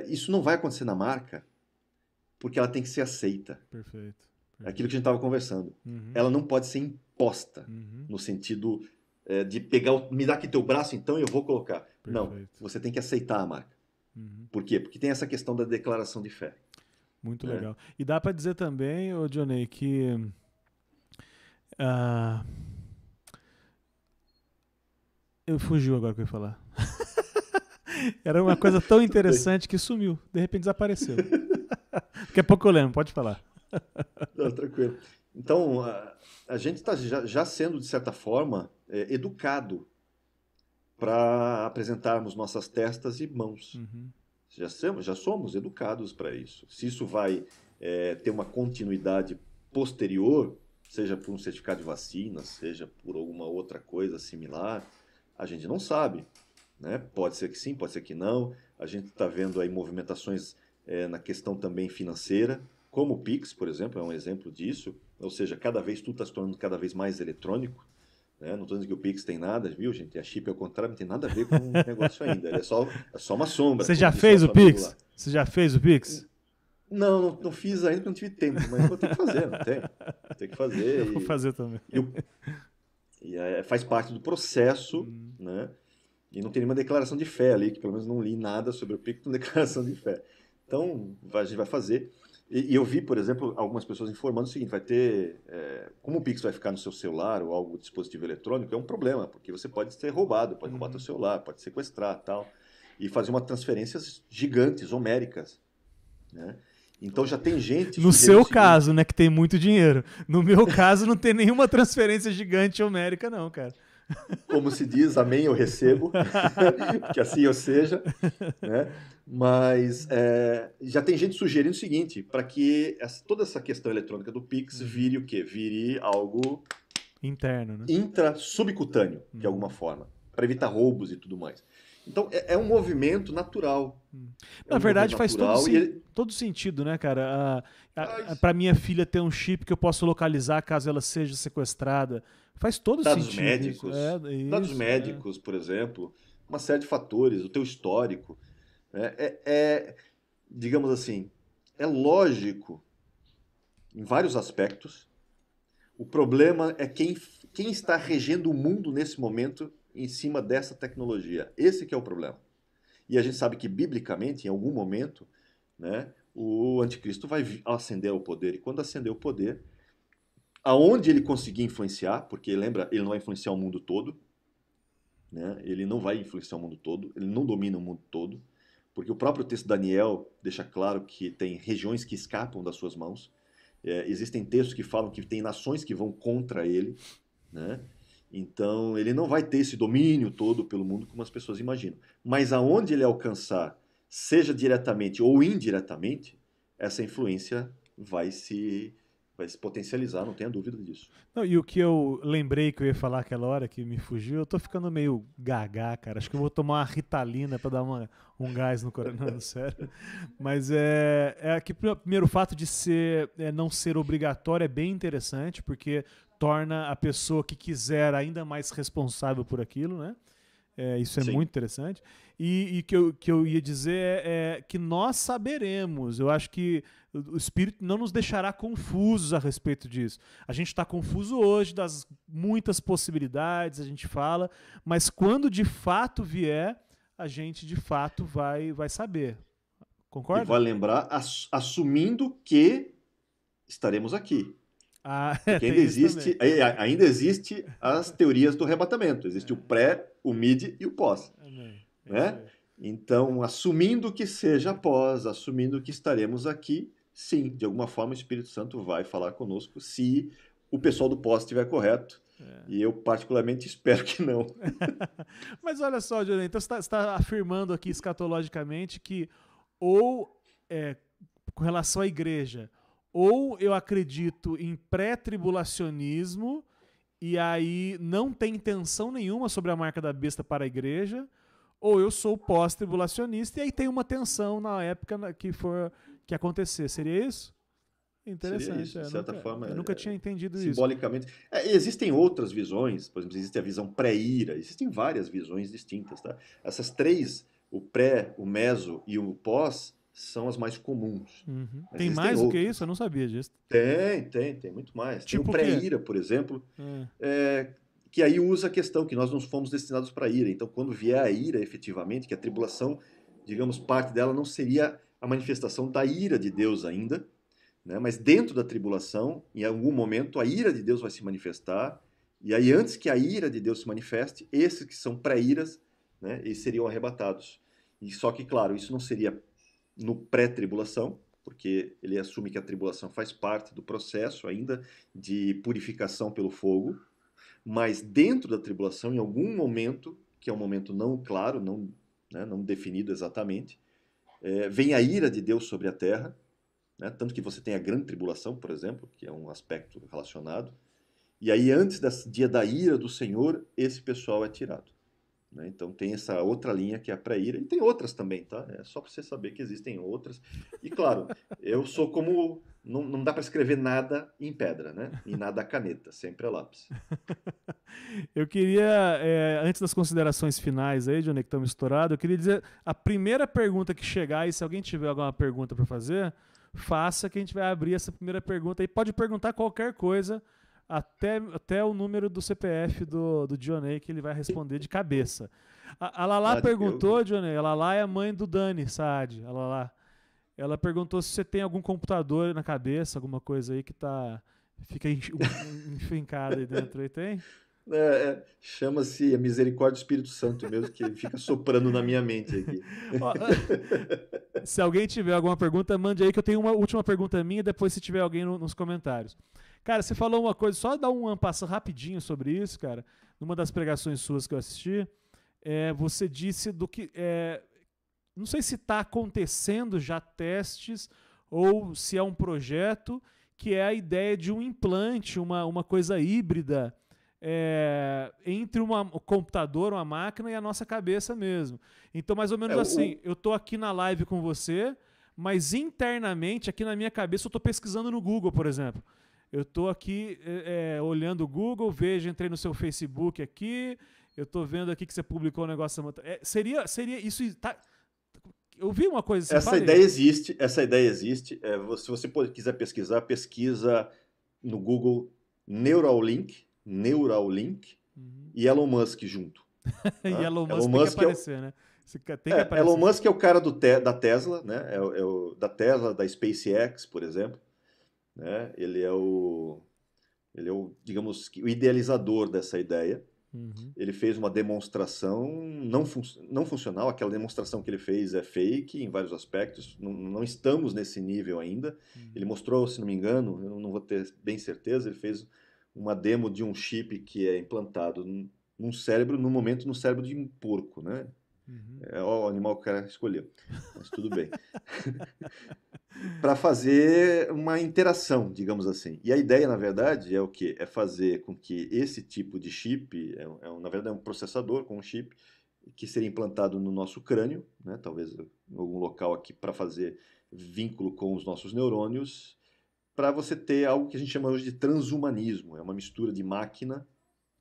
isso não vai acontecer na marca porque ela tem que ser aceita. Perfeito, É aquilo perfeito. que a gente estava conversando. Uhum, Ela não pode ser imposta uhum, no sentido de pegar, me dá aqui teu braço então e eu vou colocar. Não, Perfeito. você tem que aceitar a marca. Uhum. Por quê? Porque tem essa questão da declaração de fé. Muito Né? legal. E dá para dizer também, ô Johnny, que ah, eu fugiu agora o que eu ia falar. Era uma coisa tão interessante que sumiu. De repente desapareceu. Daqui a pouco eu lembro, pode falar. Não, tranquilo. Então, a gente está já sendo, de certa forma, educado para apresentarmos nossas testas e mãos. Uhum. Já somos educados para isso. Se isso vai ter uma continuidade posterior, seja por um certificado de vacina, seja por alguma outra coisa similar, a gente não sabe. Né? Pode ser que sim, pode ser que não. A gente está vendo aí movimentações na questão também financeira, como o Pix, por exemplo, é um exemplo disso. Ou seja, cada vez tudo está se tornando cada vez mais eletrônico. Né? Não estou dizendo que o Pix tem nada, viu, gente? A chip, ao contrário, não tem nada a ver com o negócio ainda. Ele é só uma sombra. Você já fez o Pix? Você já fez o Pix? Não fiz ainda porque não tive tempo, mas vou ter que fazer, não tem? Vou ter que fazer. Eu vou fazer também. Faz parte do processo, né? E não tem nenhuma declaração de fé ali, que pelo menos não li nada sobre o Pix com declaração de fé. Então, a gente vai fazer. E eu vi, por exemplo, algumas pessoas informando o seguinte, vai ter... como o Pix vai ficar no seu celular ou algum dispositivo eletrônico, é um problema, porque você pode ser roubado, pode roubar teu celular, pode sequestrar tal, e fazer umas transferências gigantes, homéricas, né? Então já tem gente... No seu caso, né, que tem muito dinheiro. No meu caso, não tem nenhuma transferência gigante homérica, não, cara. Como se diz, amém, eu recebo, que assim eu seja, né? Mas já tem gente sugerindo o seguinte, para que toda essa questão eletrônica do Pix vire o quê? Vire algo interno, né? Intra-subcutâneo, de alguma forma, para evitar roubos e tudo mais. Então, é um movimento natural. Na verdade, faz todo sentido, né, cara? Para minha filha ter um chip que eu posso localizar caso ela seja sequestrada. Faz todo sentido. Dados médicos, por exemplo, uma série de fatores, o teu histórico. Digamos assim, é lógico em vários aspectos. O problema é quem está regendo o mundo nesse momento em cima dessa tecnologia. Esse que é o problema. E a gente sabe que, biblicamente, em algum momento, né, o anticristo vai ascender ao poder. E quando ascender ao poder, aonde ele conseguir influenciar, porque, lembra, ele não vai influenciar o mundo todo, né? Ele não vai influenciar o mundo todo, ele não domina o mundo todo, porque o próprio texto de Daniel deixa claro que tem regiões que escapam das suas mãos. Existem textos que falam que tem nações que vão contra ele, né? Então, ele não vai ter esse domínio todo pelo mundo como as pessoas imaginam. Mas aonde ele alcançar, seja diretamente ou indiretamente, essa influência vai se potencializar, não tenha dúvida disso. Não, e o que eu lembrei que eu ia falar aquela hora que me fugiu, eu tô ficando meio gaga, cara. Acho que eu vou tomar uma Ritalina pra dar um gás no coração, não, sério. Mas que primeiro o fato de não ser obrigatório é bem interessante, porque torna a pessoa que quiser ainda mais responsável por aquilo, né? Isso é Sim. muito interessante. E que eu ia dizer é que nós saberemos. Eu acho que o Espírito não nos deixará confusos a respeito disso. A gente está confuso hoje das muitas possibilidades, a gente fala, mas quando de fato vier, a gente de fato vai saber. Concorda? E vai lembrar, assumindo que estaremos aqui. Porque ainda existe as teorias do arrebatamento. Existe o pré, o mid e o pós. Né? Então, assumindo que seja após, assumindo que estaremos aqui, sim, de alguma forma o Espírito Santo vai falar conosco se o pessoal do pós estiver correto. E eu particularmente espero que não. Mas olha só, Johnny, então você está afirmando aqui escatologicamente que ou com relação à igreja, ou eu acredito em pré-tribulacionismo e aí não tem intenção nenhuma sobre a marca da besta para a igreja, ou eu sou pós-tribulacionista e aí tem uma tensão na época que acontecer. Seria isso? Interessante. Seria isso, de certa forma. Eu nunca tinha entendido simbolicamente. isso. Existem outras visões, por exemplo, existe a visão pré-ira, existem várias visões distintas. Tá? Essas três, o pré, o meso e o pós, são as mais comuns. Uhum. Tem mais do que isso? Eu não sabia disso. Tem muito mais. Tipo tem o pré-ira, por exemplo, que aí usa a questão que nós não fomos destinados para a ira. Então, quando vier a ira, efetivamente, que a tribulação, digamos, parte dela não seria a manifestação da ira de Deus ainda, né? Mas dentro da tribulação, em algum momento, a ira de Deus vai se manifestar, e aí antes que a ira de Deus se manifeste, esses que são pré-iras, né, eles seriam arrebatados. E só que, claro, isso não seria no pré-tribulação, porque ele assume que a tribulação faz parte do processo ainda de purificação pelo fogo, mas dentro da tribulação, em algum momento, que é um momento não claro, não, né, não definido exatamente, vem a ira de Deus sobre a terra, né, tanto que você tem a grande tribulação, por exemplo, que é um aspecto relacionado, e aí antes do dia da ira do Senhor, esse pessoal é tirado. Né? Então tem essa outra linha que é a pré-ira, e tem outras também, tá? É só para você saber que existem outras. E claro, eu sou como... Não dá para escrever nada em pedra, né? E nada a caneta, sempre a lápis. Eu queria, antes das considerações finais aí, Johnny, que estamos estourados, eu queria dizer, a primeira pergunta que chegar, e se alguém tiver alguma pergunta para fazer, faça, que a gente vai abrir essa primeira pergunta e pode perguntar qualquer coisa, até o número do CPF do Johnny, que ele vai responder de cabeça. A Lala perguntou, Johnny, a Lala é a mãe do Dani Saad, a Lala. Ela perguntou se você tem algum computador na cabeça, alguma coisa aí que fica enfincado aí dentro. Aí tem? Chama-se a misericórdia do Espírito Santo mesmo, que fica soprando na minha mente aqui. Se alguém tiver alguma pergunta, mande aí, que eu tenho uma última pergunta minha, depois se tiver alguém nos comentários. Cara, você falou uma coisa, só dar um passo rapidinho sobre isso, cara. Numa das pregações suas que eu assisti, você disse do que... não sei se está acontecendo já testes ou se é um projeto, que é a ideia de um implante, uma coisa híbrida entre um computador, uma máquina e a nossa cabeça mesmo. Então, mais ou menos assim, eu estou aqui na live com você, mas internamente, aqui na minha cabeça, eu estou pesquisando no Google, por exemplo. Eu estou aqui olhando o Google, entrei no seu Facebook aqui, eu estou vendo aqui que você publicou um negócio... Seria isso... Tá, eu vi uma coisa assim. Essa ideia existe. Se você quiser pesquisar, pesquisa no Google Neuralink e Elon Musk junto. Tá? E Elon Musk tem que aparecer, né? Tem que aparecer. Elon Musk é o cara da Tesla, né? Da Tesla, da SpaceX, por exemplo. Né? Ele é o, digamos, o idealizador dessa ideia. Uhum. Ele fez uma demonstração não funcional, aquela demonstração que ele fez é fake em vários aspectos, não estamos nesse nível ainda. Uhum. Ele mostrou, se não me engano, eu não vou ter bem certeza, ele fez uma demo de um chip que é implantado num cérebro, no cérebro de um porco, né? Uhum. É o animal que o cara escolheu, mas tudo bem. Para fazer uma interação, digamos assim. E a ideia, na verdade, é o quê? É fazer com que esse tipo de chip, na verdade é um processador com um chip, que seria implantado no nosso crânio, né? Talvez em algum local aqui, para fazer vínculo com os nossos neurônios, para você ter algo que a gente chama hoje de transhumanismo. É uma mistura de máquina,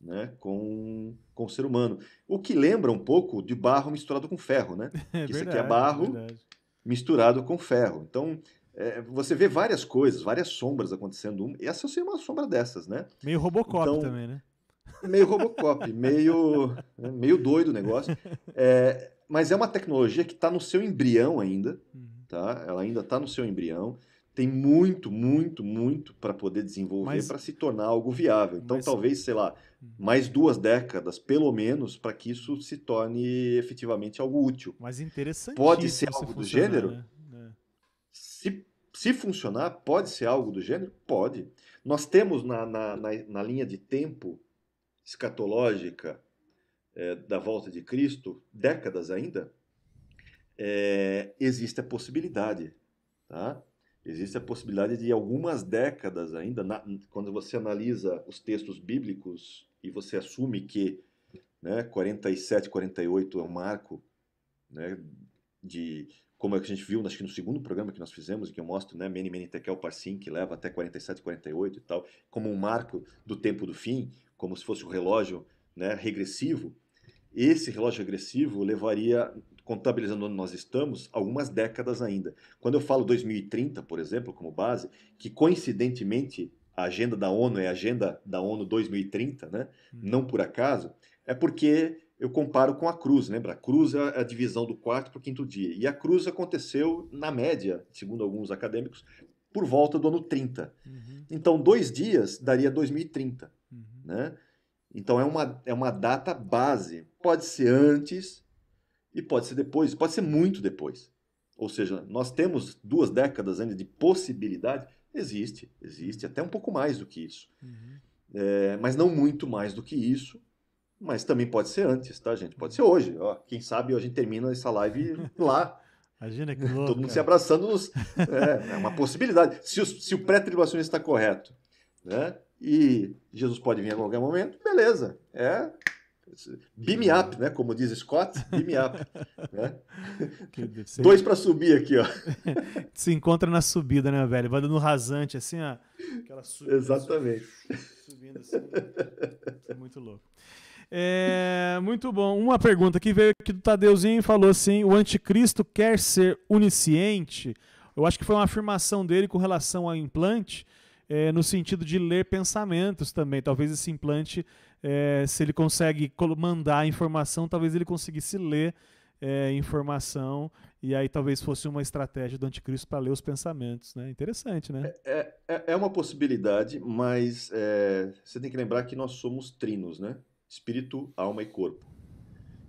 né, com o ser humano. O que lembra um pouco de barro misturado com ferro, né? Verdade, isso aqui é barro misturado com ferro. Então, você vê várias coisas, várias sombras acontecendo. E essa seria uma sombra dessas, né? Meio Robocop também, né? Meio Robocop, meio doido o negócio. Mas é uma tecnologia que está no seu embrião ainda, tá? Ela ainda está no seu embrião. Tem muito, muito, muito para poder desenvolver para se tornar algo viável. Então, talvez, sei lá, mais 2 décadas, pelo menos, para que isso se torne efetivamente algo útil. Mas interessante. Pode ser algo do gênero? Né? Se funcionar, pode ser algo do gênero? Pode. Nós temos na linha de tempo escatológica da volta de Cristo, décadas ainda, existe a possibilidade, tá? Existe a possibilidade de algumas décadas ainda, quando você analisa os textos bíblicos e você assume que, né, 47, 48 é um marco, né, como é que a gente viu, acho que no segundo programa que nós fizemos, que eu mostro, né, Mene, Mene, Tekel, Parsim, que leva até 47, 48 e tal, como um marco do tempo do fim, como se fosse um relógio, né, regressivo. Esse relógio regressivo levaria, contabilizando onde nós estamos, algumas décadas ainda. Quando eu falo 2030, por exemplo, como base, que coincidentemente a agenda da ONU é a Agenda da ONU 2030, né? Não por acaso, é porque eu comparo com a cruz, lembra? A cruz é a divisão do quarto para o quinto dia. E a cruz aconteceu, na média, segundo alguns acadêmicos, por volta do ano 30. Então, 2 dias daria 2030, né? Então, é uma data base. Pode ser antes e pode ser depois, pode ser muito depois. Ou seja, nós temos 2 décadas ainda de possibilidade. Existe até um pouco mais do que isso. Mas não muito mais do que isso. Mas também pode ser antes, tá, gente? Pode ser hoje. Ó, quem sabe a gente termina essa live lá. Imagina que louco. Todo mundo se abraçando. É uma possibilidade. Se o pré-tribulacionista está correto, né? E Jesus pode vir a qualquer momento, beleza. Beam me up, né? Como diz Scott, beam me up. Né? 2 para subir aqui, ó. Se encontra na subida, né, velho? Vai dando rasante, assim, ó. Aquela subida. Exatamente. Subindo assim. É muito louco. Muito bom. Uma pergunta que veio aqui do Tadeuzinho e falou assim: o anticristo quer ser onisciente? Eu acho que foi uma afirmação dele com relação ao implante, no sentido de ler pensamentos também. Talvez esse implante, se ele consegue mandar a informação, talvez ele conseguisse ler informação, e aí talvez fosse uma estratégia do anticristo para ler os pensamentos, né? Interessante, né? É uma possibilidade, mas você tem que lembrar que nós somos trinos, né? Espírito, alma e corpo.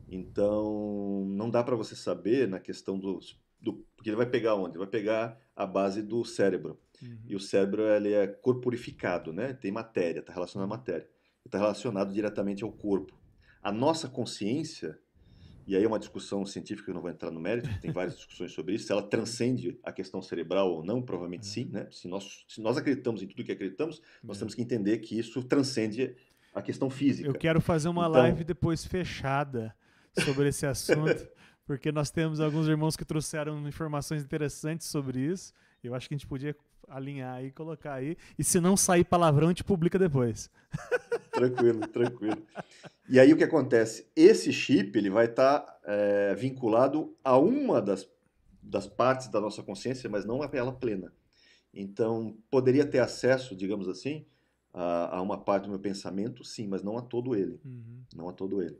Então, não dá para você saber na questão porque ele vai pegar onde? Ele vai pegar a base do cérebro. E o cérebro, ele é corporificado, né? Tem matéria, está relacionado à matéria. Está relacionado diretamente ao corpo. A nossa consciência, e aí é uma discussão científica que eu não vou entrar no mérito, tem várias discussões sobre isso, se ela transcende a questão cerebral ou não, provavelmente sim, né? Se nós acreditamos em tudo que acreditamos, nós temos que entender que isso transcende a questão física. Eu quero fazer uma live depois fechada sobre esse assunto, porque nós temos alguns irmãos que trouxeram informações interessantes sobre isso. Eu acho que a gente podia alinhar aí, colocar aí. E se não sair palavrão, a gente publica depois. Tranquilo. E aí o que acontece? Esse chip ele vai estar vinculado a uma das partes da nossa consciência, mas não a ela plena. Então, poderia ter acesso, digamos assim, a uma parte do meu pensamento, sim, mas não a todo ele. Não a todo ele.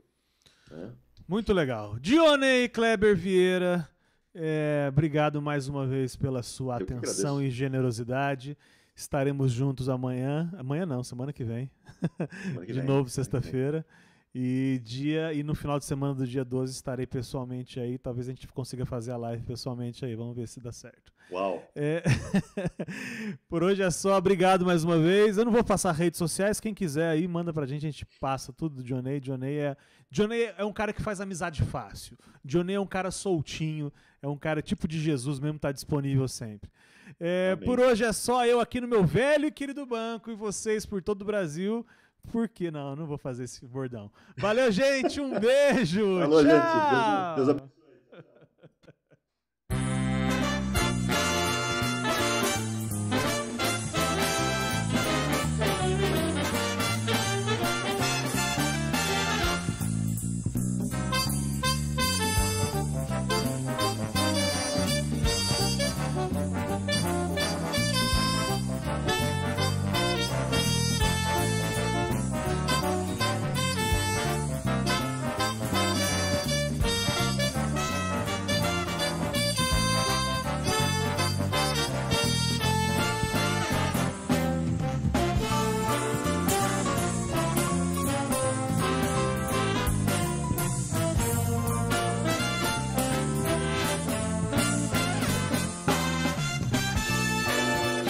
Né? Muito legal. Dionei Kleber Vieira, obrigado mais uma vez pela sua atenção e generosidade. Estaremos juntos amanhã. Amanhã não, semana que vem. De novo, sexta-feira. E no final de semana do dia 12 estarei pessoalmente aí. Talvez a gente consiga fazer a live pessoalmente aí. Vamos ver se dá certo. Uau! Por hoje é só. Obrigado mais uma vez. Eu não vou passar redes sociais. Quem quiser aí, manda pra gente. A gente passa tudo do Dionei. Dionei é um cara que faz amizade fácil. Dionei é um cara soltinho. É um cara tipo de Jesus mesmo, tá disponível sempre. Por hoje é só. Eu aqui no meu velho e querido banco. E vocês por todo o Brasil. Por que não? Não vou fazer esse bordão. Valeu, gente. Um beijo. Falou, tchau. gente. Deus abençoe.